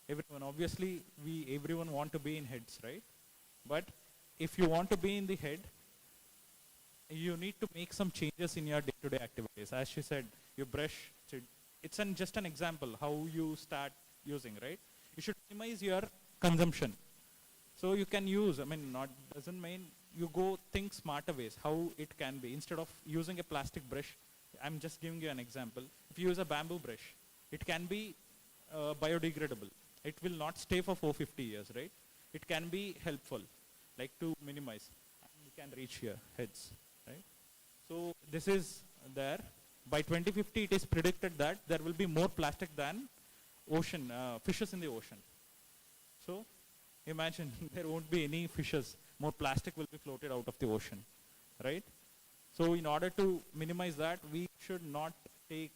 everyone, obviously everyone want to be in heads, right? But if you want to be in the head, you need to make some changes in your day-to-day activities. As she said, you brush, it's just an example how you start using, right? You should minimize your consumption. So you can use, I mean, not doesn't mean you go think smarter ways, how it can be. Instead of using a plastic brush, I'm just giving you an example. If you use a bamboo brush, it can be biodegradable. It will not stay for 450 years, right? It can be helpful, like to minimize. And we can reach here, heads, right? So this is there. By 2050, it is predicted that there will be more plastic than ocean, fishes in the ocean. So imagine there won't be any fishes. More plastic will be floated out of the ocean, right? So in order to minimize that, we should not take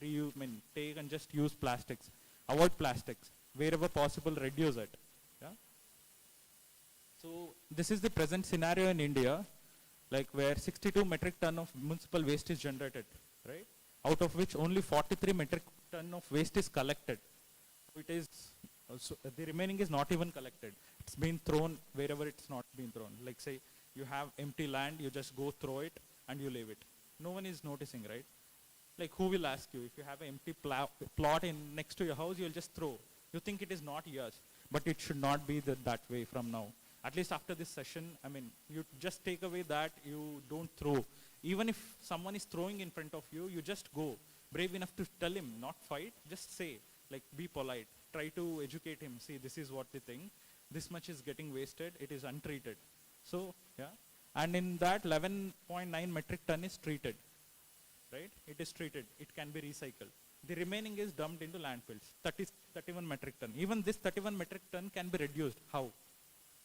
and just use plastics. Avoid plastics. Wherever possible, reduce it. Yeah? So this is the present scenario in India, like where 62 metric ton of municipal waste is generated, right? Out of which only 43 metric ton of waste is collected. It is the remaining is not even collected. It's been thrown wherever it's not been thrown. Like say you have empty land, you just go throw it and you leave it. No one is noticing, right? Like who will ask you? If you have an empty plot in next to your house, you'll just throw. You think it is not yours, but it should not be that way from now. At least after this session, I mean, you just take away that, you don't throw. Even if someone is throwing in front of you, you just go. Brave enough to tell him, not fight, just say, like be polite. Try to educate him, see this is what they think. This much is getting wasted, it is untreated. So, yeah. And in that 11.9 metric ton is treated, right? It is treated, it can be recycled. The remaining is dumped into landfills, 31 metric ton. Even this 31 metric ton can be reduced. How?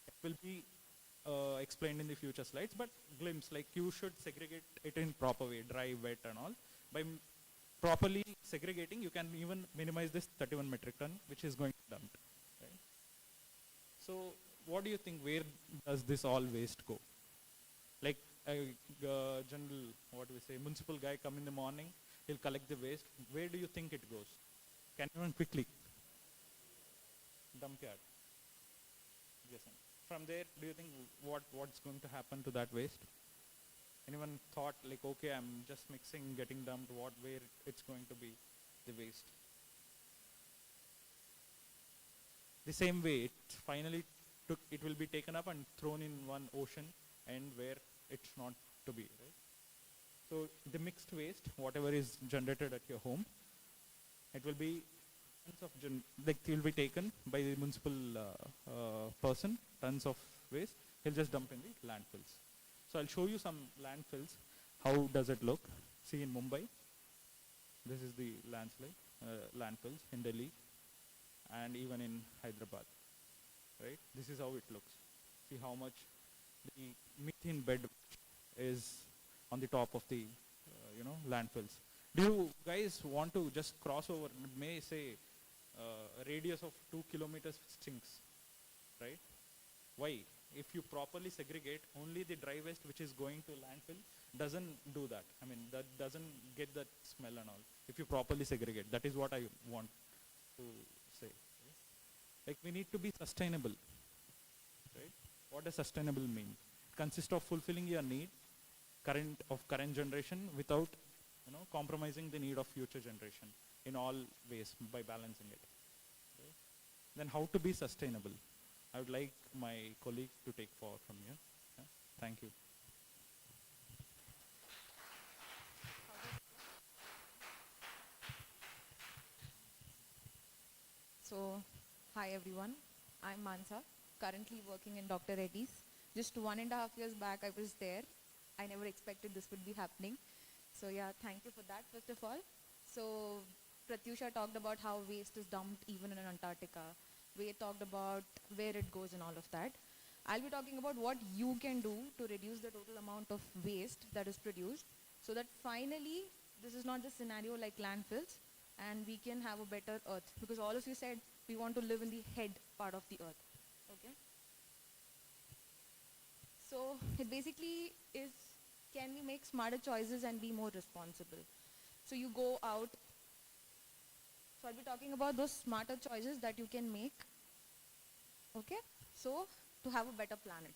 It will be explained in the future slides, but glimpse, like you should segregate it in proper way, dry, wet and all. By properly segregating, you can even minimize this 31 metric ton, which is going dumped. Right? So what do you think, where does this all waste go? Like a general, what do we say, municipal guy come in the morning, he'll collect the waste. Where do you think it goes? Can you quickly? Dump yard. Yes. From there, do you think what's going to happen to that waste? Anyone thought like, okay, I'm just mixing, getting dumped, where it's going to be, the waste? The same way, it will be taken up and thrown in one ocean and where it's not to be, right? So the mixed waste, whatever is generated at your home, it will be tons of it will be taken by the municipal person, tons of waste. He'll just dump in the landfills. So I'll show you some landfills. How does it look? See in Mumbai, this is the landfills in Delhi, and even in Hyderabad, right? This is how it looks. See how much the methane bed is on the top of the landfills. Do you guys want to just cross over? May say a radius of 2 kilometers stinks, right? Why? If you properly segregate, only the dry waste which is going to landfill doesn't do that. I mean, that doesn't get that smell and all. If you properly segregate, that is what I want to say. Like, we need to be sustainable, right? What does sustainable mean? It consists of fulfilling your need, current generation, without, compromising the need of future generation in all ways by balancing it. Right? Then how to be sustainable? I would like my colleague to take forward from here. Yeah? Thank you. So, hi everyone. I'm Mansa, currently working in Dr. Reddy's. Just 1.5 years back I was there. I never expected this would be happening. So yeah, thank you for that first of all. So, Pratyusha talked about how waste is dumped even in Antarctica. We talked about where it goes and all of that. I'll be talking about what you can do to reduce the total amount of waste that is produced so that finally this is not just scenario like landfills and we can have a better earth, because all of you said we want to live in the head part of the earth. Okay? So it basically is, can we make smarter choices and be more responsible? So you go out. So I'll be talking about those smarter choices that you can make. Okay? So to have a better planet.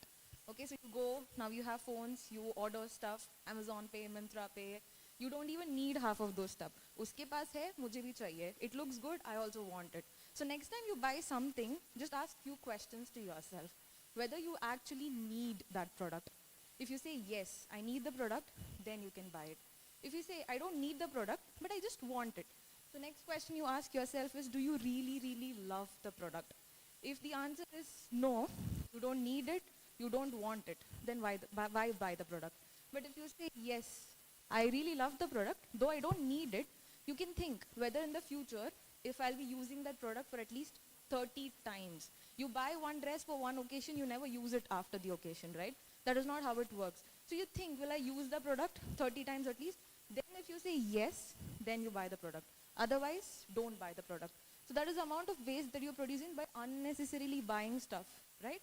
Okay, so you go, now you have phones, you order stuff, Amazon Pay, Myntra Pay. You don't even need half of those stuff. Uske paas hai, mujhe bhi chahiye. It looks good, I also want it. So next time you buy something, just ask few questions to yourself. Whether you actually need that product. If you say, yes, I need the product, then you can buy it. If you say, I don't need the product, but I just want it. So next question you ask yourself is, do you really, really love the product? If the answer is no, you don't need it, you don't want it, then why buy the product? But if you say, yes, I really love the product, though I don't need it, you can think whether in the future, if I'll be using that product for at least 30 times. You buy one dress for one occasion, you never use it after the occasion, right? That is not how it works. So you think, will I use the product 30 times at least? Then if you say yes, then you buy the product. Otherwise, don't buy the product. So that is the amount of waste that you're producing by unnecessarily buying stuff, right?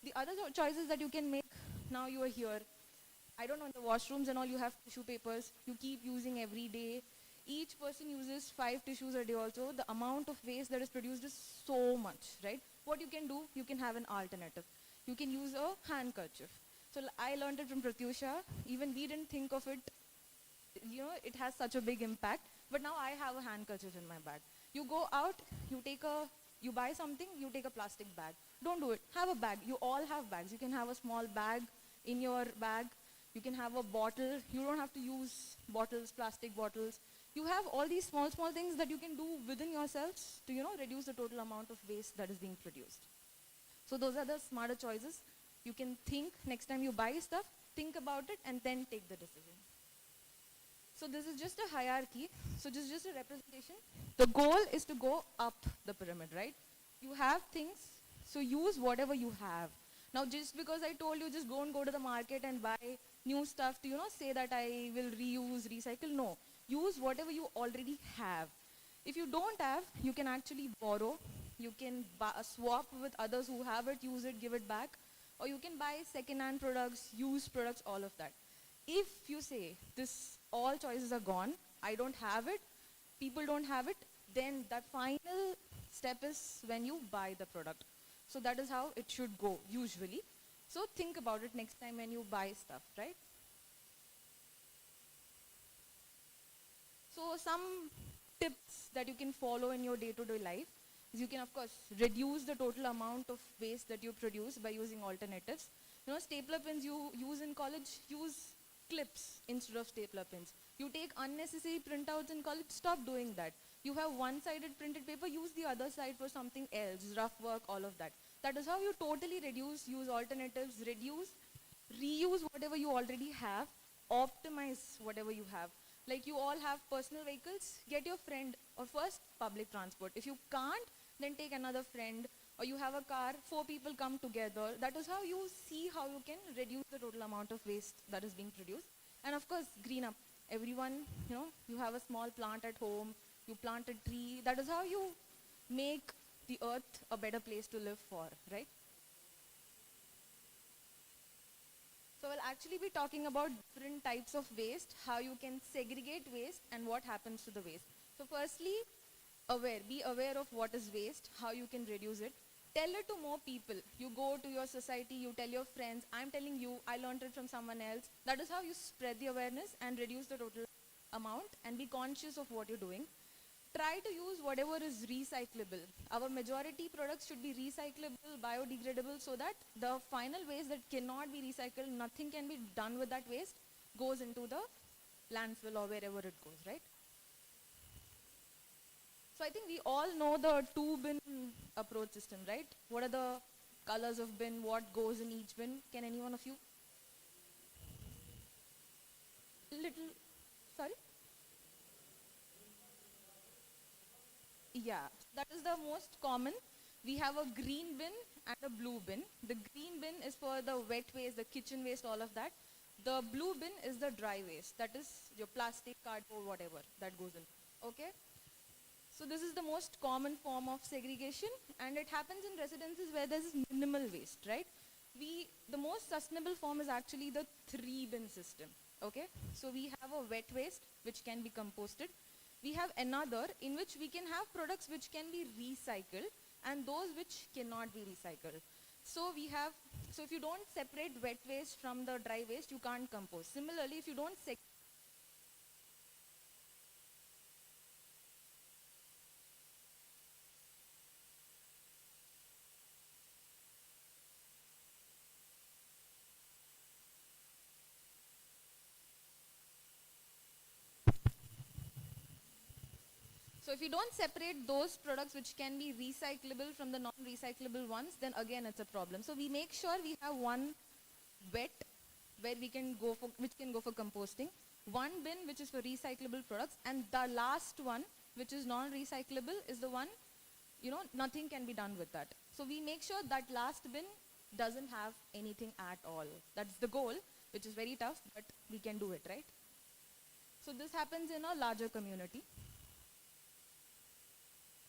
The other choices that you can make, now you are here. I don't know, in the washrooms and all, you have tissue papers. You keep using every day. Each person uses 5 tissues a day also. The amount of waste that is produced is so much, right? What you can do, you can have an alternative. You can use a handkerchief. So I learned it from Pratyusha. Even we didn't think of it, it has such a big impact. But now I have a handkerchief in my bag. You go out, you buy something, you take a plastic bag. Don't do it. Have a bag. You all have bags. You can have a small bag in your bag. You can have a bottle. You don't have to use bottles, plastic bottles. You have all these small things that you can do within yourselves to, reduce the total amount of waste that is being produced. So those are the smarter choices. You can think next time you buy stuff, think about it and then take the decision. So this is just a hierarchy. So this is just a representation. The goal is to go up the pyramid, right? You have things, so use whatever you have. Now just because I told you just go to the market and buy new stuff to, say that I will reuse, recycle, no. Use whatever you already have. If you don't have, you can actually borrow. You can swap with others who have it, use it, give it back. Or you can buy second-hand products, used products, all of that. If you say all choices are gone, I don't have it, people don't have it, then that final step is when you buy the product. So that is how it should go, usually. So think about it next time when you buy stuff, right? So some tips that you can follow in your day-to-day life is you can, of course, reduce the total amount of waste that you produce by using alternatives. Stapler pins you use in college, use clips instead of stapler pins. You take unnecessary printouts in college, stop doing that. You have one-sided printed paper, use the other side for something else, rough work, all of that. That is how you totally reduce, use alternatives, reduce, reuse whatever you already have, optimize whatever you have. Like you all have personal vehicles, get your friend, or first public transport. If you can't, then take another friend, or you have a car, 4 people come together. That is how you see how you can reduce the total amount of waste that is being produced. And of course, green up. Everyone, you have a small plant at home, you plant a tree. That is how you make the earth a better place to live for, right? So we'll actually be talking about different types of waste, how you can segregate waste and what happens to the waste. So firstly, be aware of what is waste, how you can reduce it. Tell it to more people. You go to your society, you tell your friends, I'm telling you, I learned it from someone else. That is how you spread the awareness and reduce the total amount and be conscious of what you're doing. Try to use whatever is recyclable. Our majority products should be recyclable, biodegradable, so that the final waste that cannot be recycled, nothing can be done with that waste, goes into the landfill or wherever it goes, right? So I think we all know the 2-bin approach system, right? What are the colors of bin, what goes in each bin? Can any one of you? Sorry? Yeah, that is the most common. We have a green bin and a blue bin. The green bin is for the wet waste, the kitchen waste, all of that. The blue bin is the dry waste. That is your plastic, cardboard, whatever that goes in. Okay? So this is the most common form of segregation, and it happens in residences where there is minimal waste, right? The most sustainable form is actually the 3-bin system. Okay? So we have a wet waste which can be composted. We have another in which we can have products which can be recycled and those which cannot be recycled. So if you don't separate wet waste from the dry waste, you can't compost. Similarly, if you don't So if you don't separate those products which can be recyclable from the non-recyclable ones, then again it's a problem. So we make sure we have one wet where which can go for composting, one bin which is for recyclable products, and the last one which is non-recyclable is the one, nothing can be done with that. So we make sure that last bin doesn't have anything at all. That's the goal, which is very tough, but we can do it, right? So this happens in a larger community.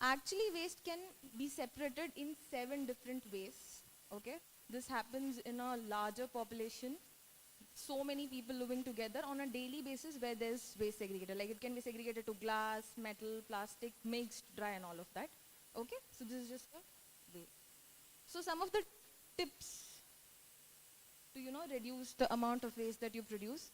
Actually, waste can be separated in 7 different ways, okay? This happens in a larger population, so many people living together on a daily basis where there's waste segregated. Like it can be segregated to glass, metal, plastic, mixed, dry and all of that, okay? So this is just a way. So some of the tips to, reduce the amount of waste that you produce.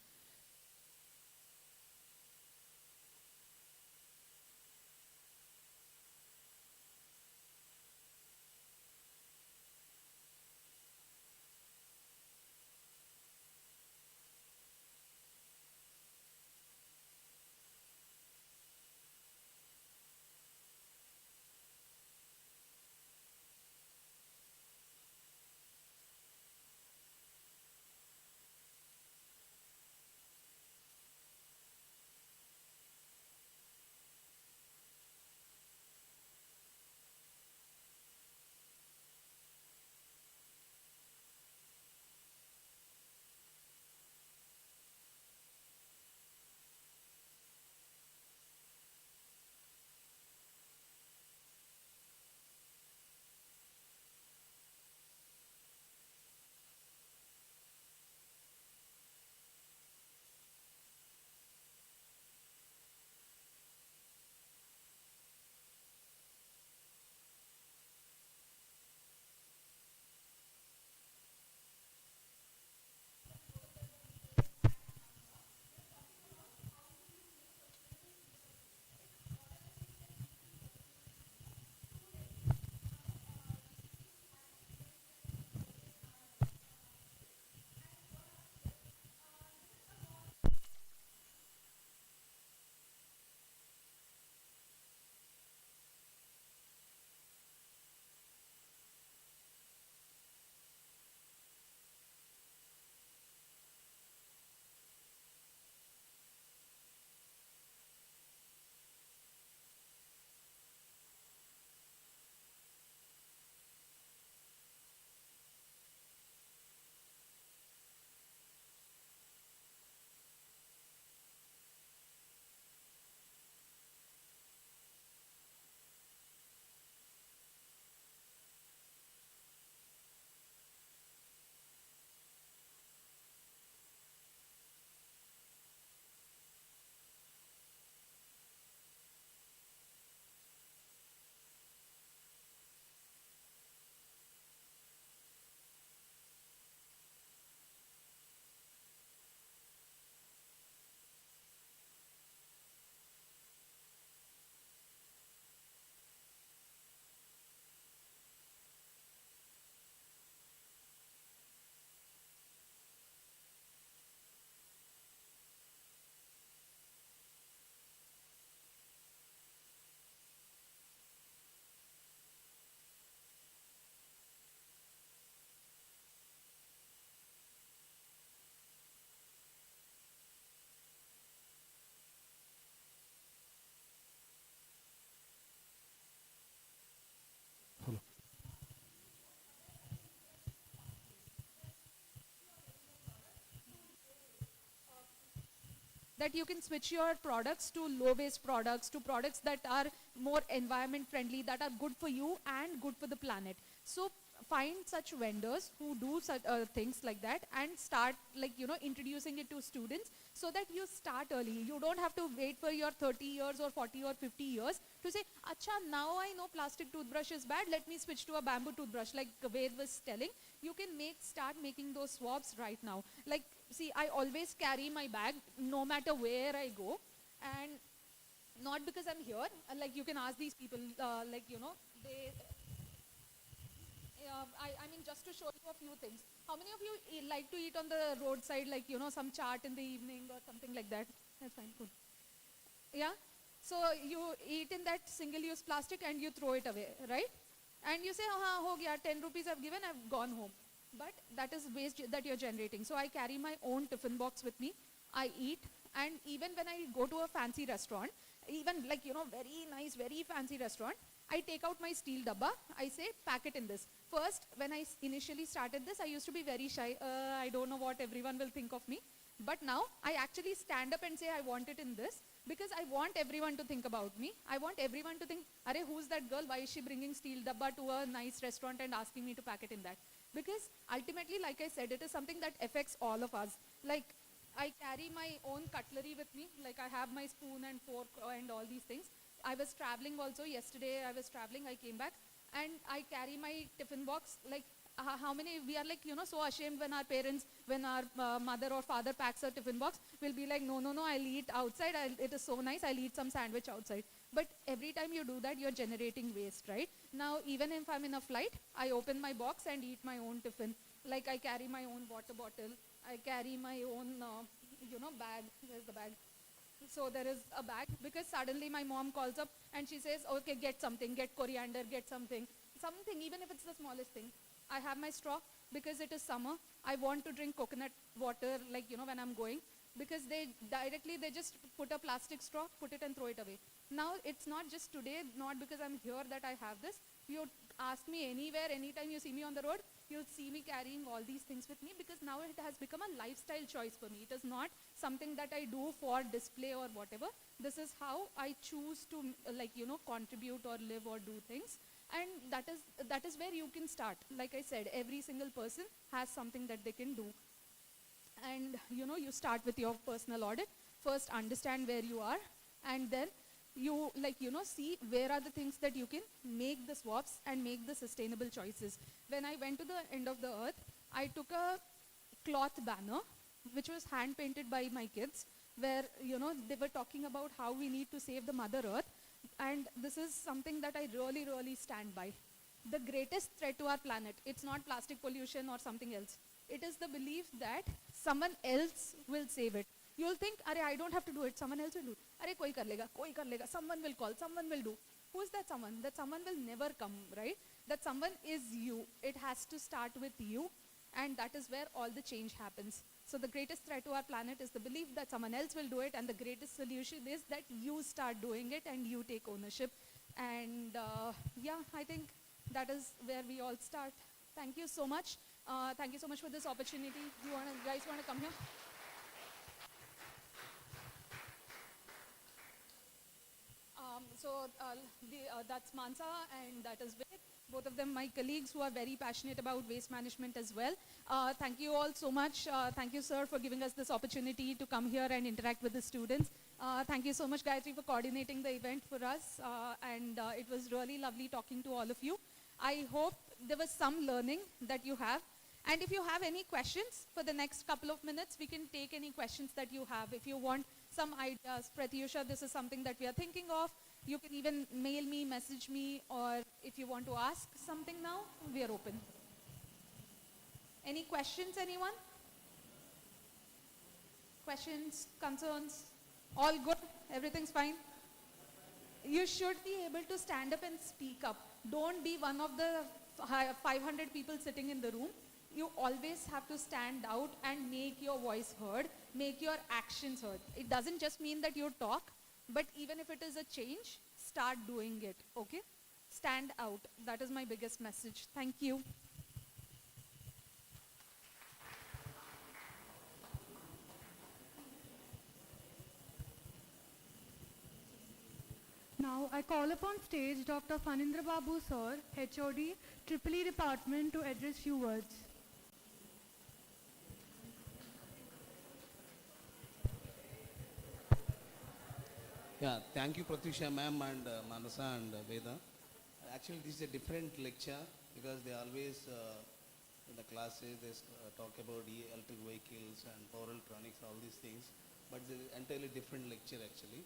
that you can switch your products to low-waste products, to products that are more environment friendly, that are good for you and good for the planet. So find such vendors who do such things like that and start, like, introducing it to students, so that you start early. You don't have to wait for your 30 years or 40 or 50 years to say, acha, now I know plastic toothbrush is bad, let me switch to a bamboo toothbrush, like Ved was telling. You can start making those swaps right now. Like, see, I always carry my bag no matter where I go, and not because I'm here. Like, you can ask these people, they I mean, just to show you a few things. How many of you like to eat on the roadside, like, some chaat in the evening or something like that? That's fine, good. Yeah? So you eat in that single-use plastic and you throw it away, right? And you say, ho gaya, 10 rupees I've given, I've gone home. But that is waste that you're generating. So I carry my own tiffin box with me. I eat, and even when I go to a fancy restaurant, even like, very nice, very fancy restaurant, I take out my steel dabba. I say, pack it in this. First, when I initially started this, I used to be very shy. I don't know what everyone will think of me. But now, I actually stand up and say, I want it in this, because I want everyone to think about me. I want everyone to think, Arey, who's that girl? Why is she bringing steel dabba to a nice restaurant and asking me to pack it in that? Because ultimately, like I said, it is something that affects all of us. Like, I carry my own cutlery with me. Like, I have my spoon and fork and all these things. I was traveling also. Yesterday, I was traveling. I came back. And I carry my tiffin box. Like, how many, we are like, so ashamed when our parents, when our mother or father packs a tiffin box, we'll be like, no, I'll eat outside. It is so nice. I'll eat some sandwich outside. But every time you do that, you're generating waste, right? Now, even if I'm in a flight, I open my box and eat my own tiffin. Like, I carry my own water bottle. I carry my own, bag. Where's the bag? So there is a bag, because suddenly my mom calls up and she says, okay, get something, get coriander, get something, even if it's the smallest thing. I have my straw because it is summer. I want to drink coconut water, like, when I'm going, because they just put a plastic straw, put it and throw it away. Now, it's not just today, not because I'm here that I have this. You ask me anywhere, anytime you see me on the road, you'll see me carrying all these things with me, because now it has become a lifestyle choice for me. It is not something that I do for display or whatever. This is how I choose to, contribute or live or do things. And that is where you can start. Like I said, every single person has something that they can do. And, you start with your personal audit. First, understand where you are, and then you, see where are the things that you can make the swaps and make the sustainable choices. When I went to the end of the earth, I took a cloth banner, which was hand painted by my kids, where, they were talking about how we need to save the Mother Earth. And this is something that I really, really stand by. The greatest threat to our planet, it's not plastic pollution or something else. It is the belief that someone else will save it. You'll think, Arey, I don't have to do it, someone else will do it. Arey, koi kar lega, someone will call, someone will do. Who is that someone? That someone will never come, right? That someone is you. It has to start with you, and that is where all the change happens. So the greatest threat to our planet is the belief that someone else will do it, and the greatest solution is that you start doing it and you take ownership. And I think that is where we all start. Thank you so much. Thank you so much for this opportunity. You guys want to come here? That's Mansa and that is Ved. Both of them my colleagues who are very passionate about waste management as well. Thank you all so much. Thank you, sir, for giving us this opportunity to come here and interact with the students. Thank you so much, Gayatri, for coordinating the event for us. It was really lovely talking to all of you. I hope there was some learning that you have. And if you have any questions for the next couple of minutes, we can take any questions that you have. If you want some ideas, Pratyusha, this is something that we are thinking of. You can even mail me, message me, or if you want to ask something now, we are open. Any questions, anyone? Questions, concerns? All good? Everything's fine? You should be able to stand up and speak up. Don't be one of the 500 people sitting in the room. You always have to stand out and make your voice heard, make your actions heard. It doesn't just mean that you talk, but even if it is a change, start doing it, okay? Stand out. That is my biggest message. Thank you. Now I call upon stage Dr. Fanindra Babu sir, HOD, EEE department to address few words. Yeah, thank you Pratyusha ma'am and Manasa and Veda. Actually, this is a different lecture because they always in the classes they talk about electric vehicles and power electronics, all these things. But it's an entirely different lecture actually.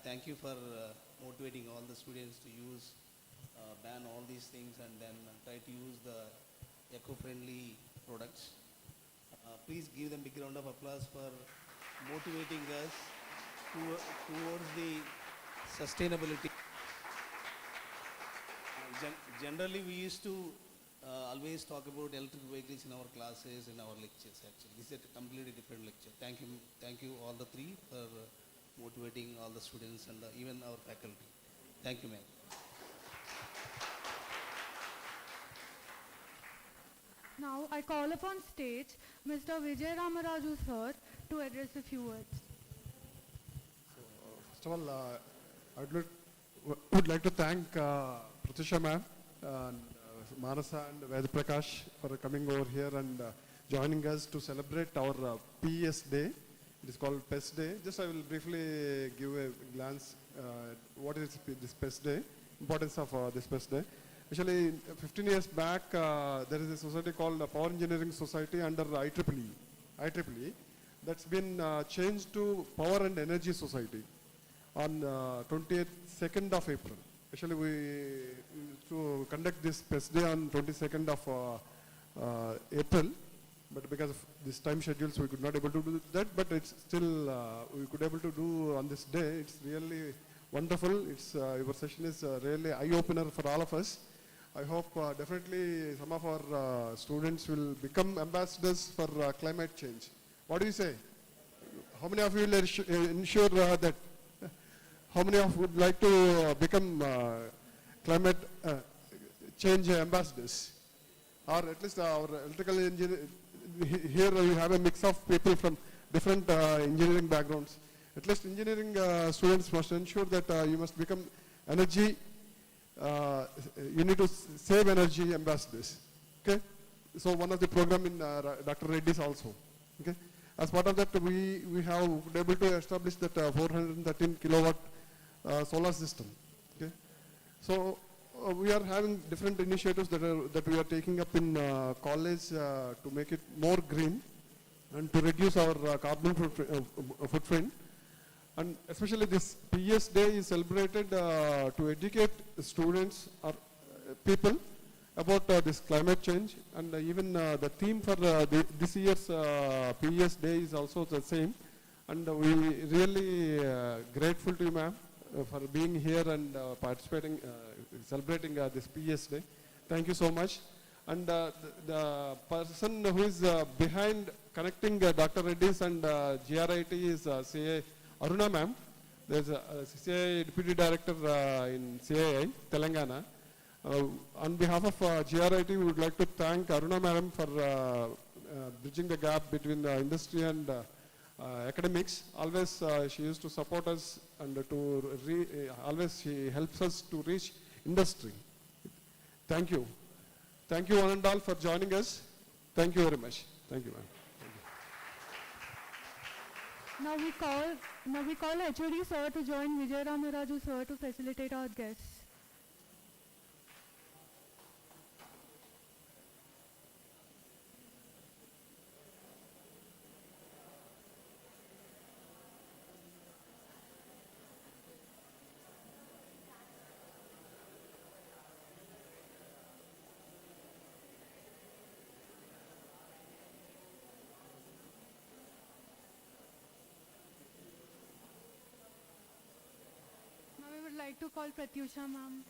Thank you for motivating all the students to use, ban all these things and then try to use the eco-friendly products. Please give them a big round of applause for motivating us towards the sustainability. Generally, we used to always talk about electric vehicles in our classes, in our lectures actually. This is a completely different lecture. Thank you all the three for motivating all the students and even our faculty. Thank you, ma'am. Now I call upon stage Mr. Vijay Ramaraju sir to address a few words. First of all, would like to thank Pratyusha ma'am and Manasa and Ved Prakash for coming over here and joining us to celebrate our PES Day. It is called PES Day. Just I will briefly give a glance what is this PES Day, importance of this PES Day. Actually, 15 years back, there is a society called Power Engineering Society under IEEE. That's been changed to Power and Energy Society on 22nd of April. Actually, we to conduct this PES Day on 22nd of April, but because of this time schedules, we could not able to do that. But it's still we could able to do on this day. It's really wonderful. It's your session is really eye opener for all of us. I hope definitely some of our students will become ambassadors for climate change. What do you say? How many of you will ensure that? How many of you would like to become climate change ambassadors? Or at least our electrical engineer, here we have a mix of people from different engineering backgrounds. At least engineering students must ensure that you must become energy, you need to save energy ambassadors. Okay? So one of the program in Dr. Reddy's also. Okay? As part of that, we have been able to establish that 413 kilowatt solar system. Okay? So we are having different initiatives that we are taking up in college to make it more green and to reduce our carbon footprint. And especially this PES Day is celebrated to educate students or people about this climate change, and even the theme for this year's PES Day is also the same. And we really grateful to you, ma'am, for being here and participating, celebrating this PES Day. Thank you so much. And the person who is behind connecting Dr. Reddy's and GRIT is CA Aruna ma'am. There's a CA Deputy Director in CAI, Telangana. On behalf of GRIT, we would like to thank Aruna ma'am for bridging the gap between the industry and academics. Always she used to support us and always she helps us to reach industry. Thank you. Thank you one and all for joining us. Thank you very much. Thank you, ma'am. Now we call HOD sir to join Vijay Ramaraju sir to facilitate our guests. Now we would like to call Pratyusha ma'am.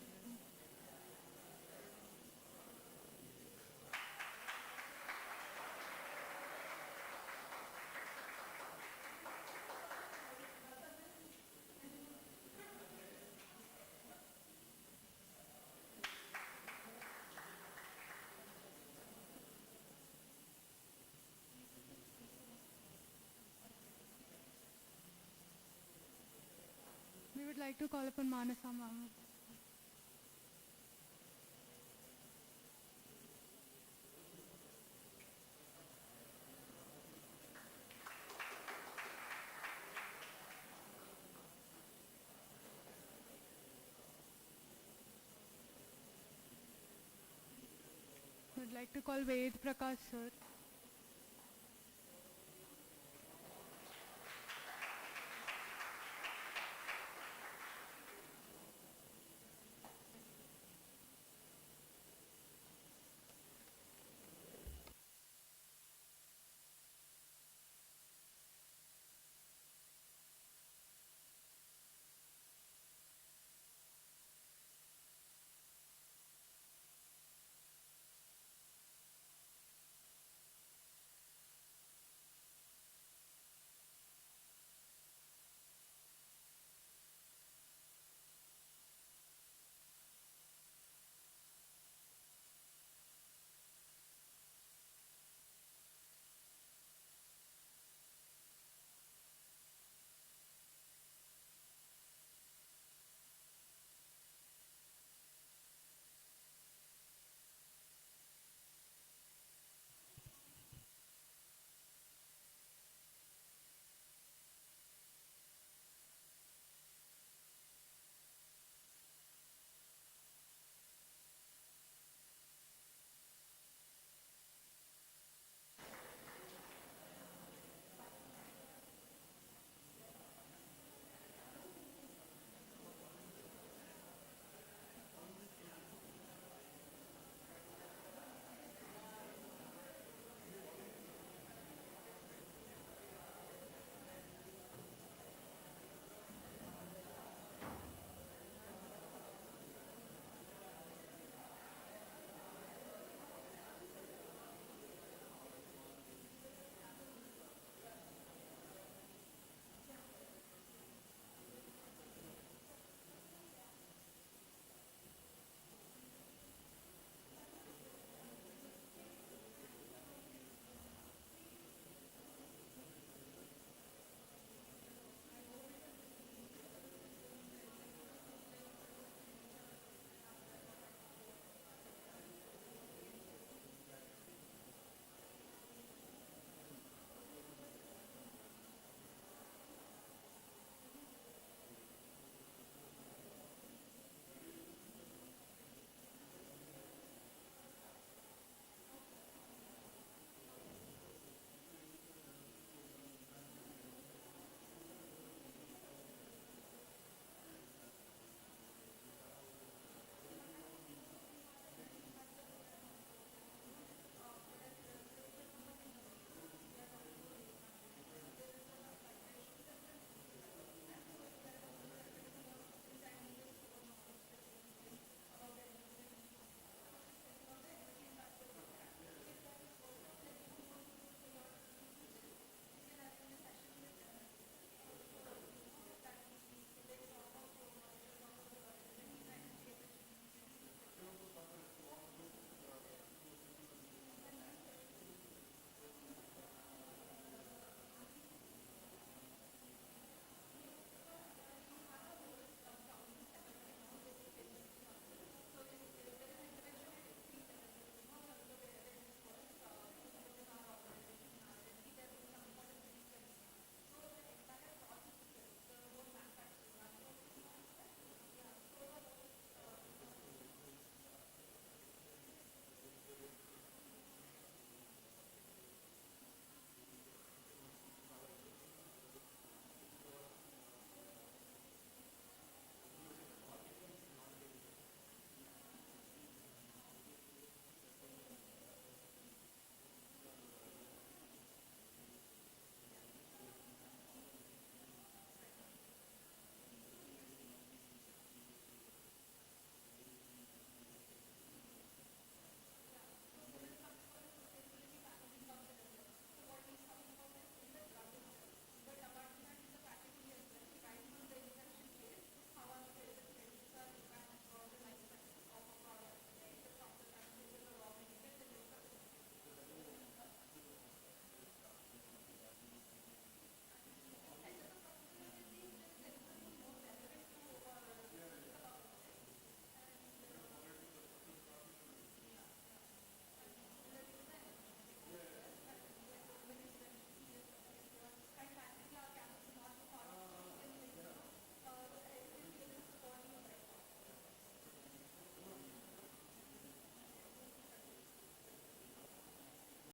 like to call upon Manasa ma'am. Would like to call Ved Prakash sir.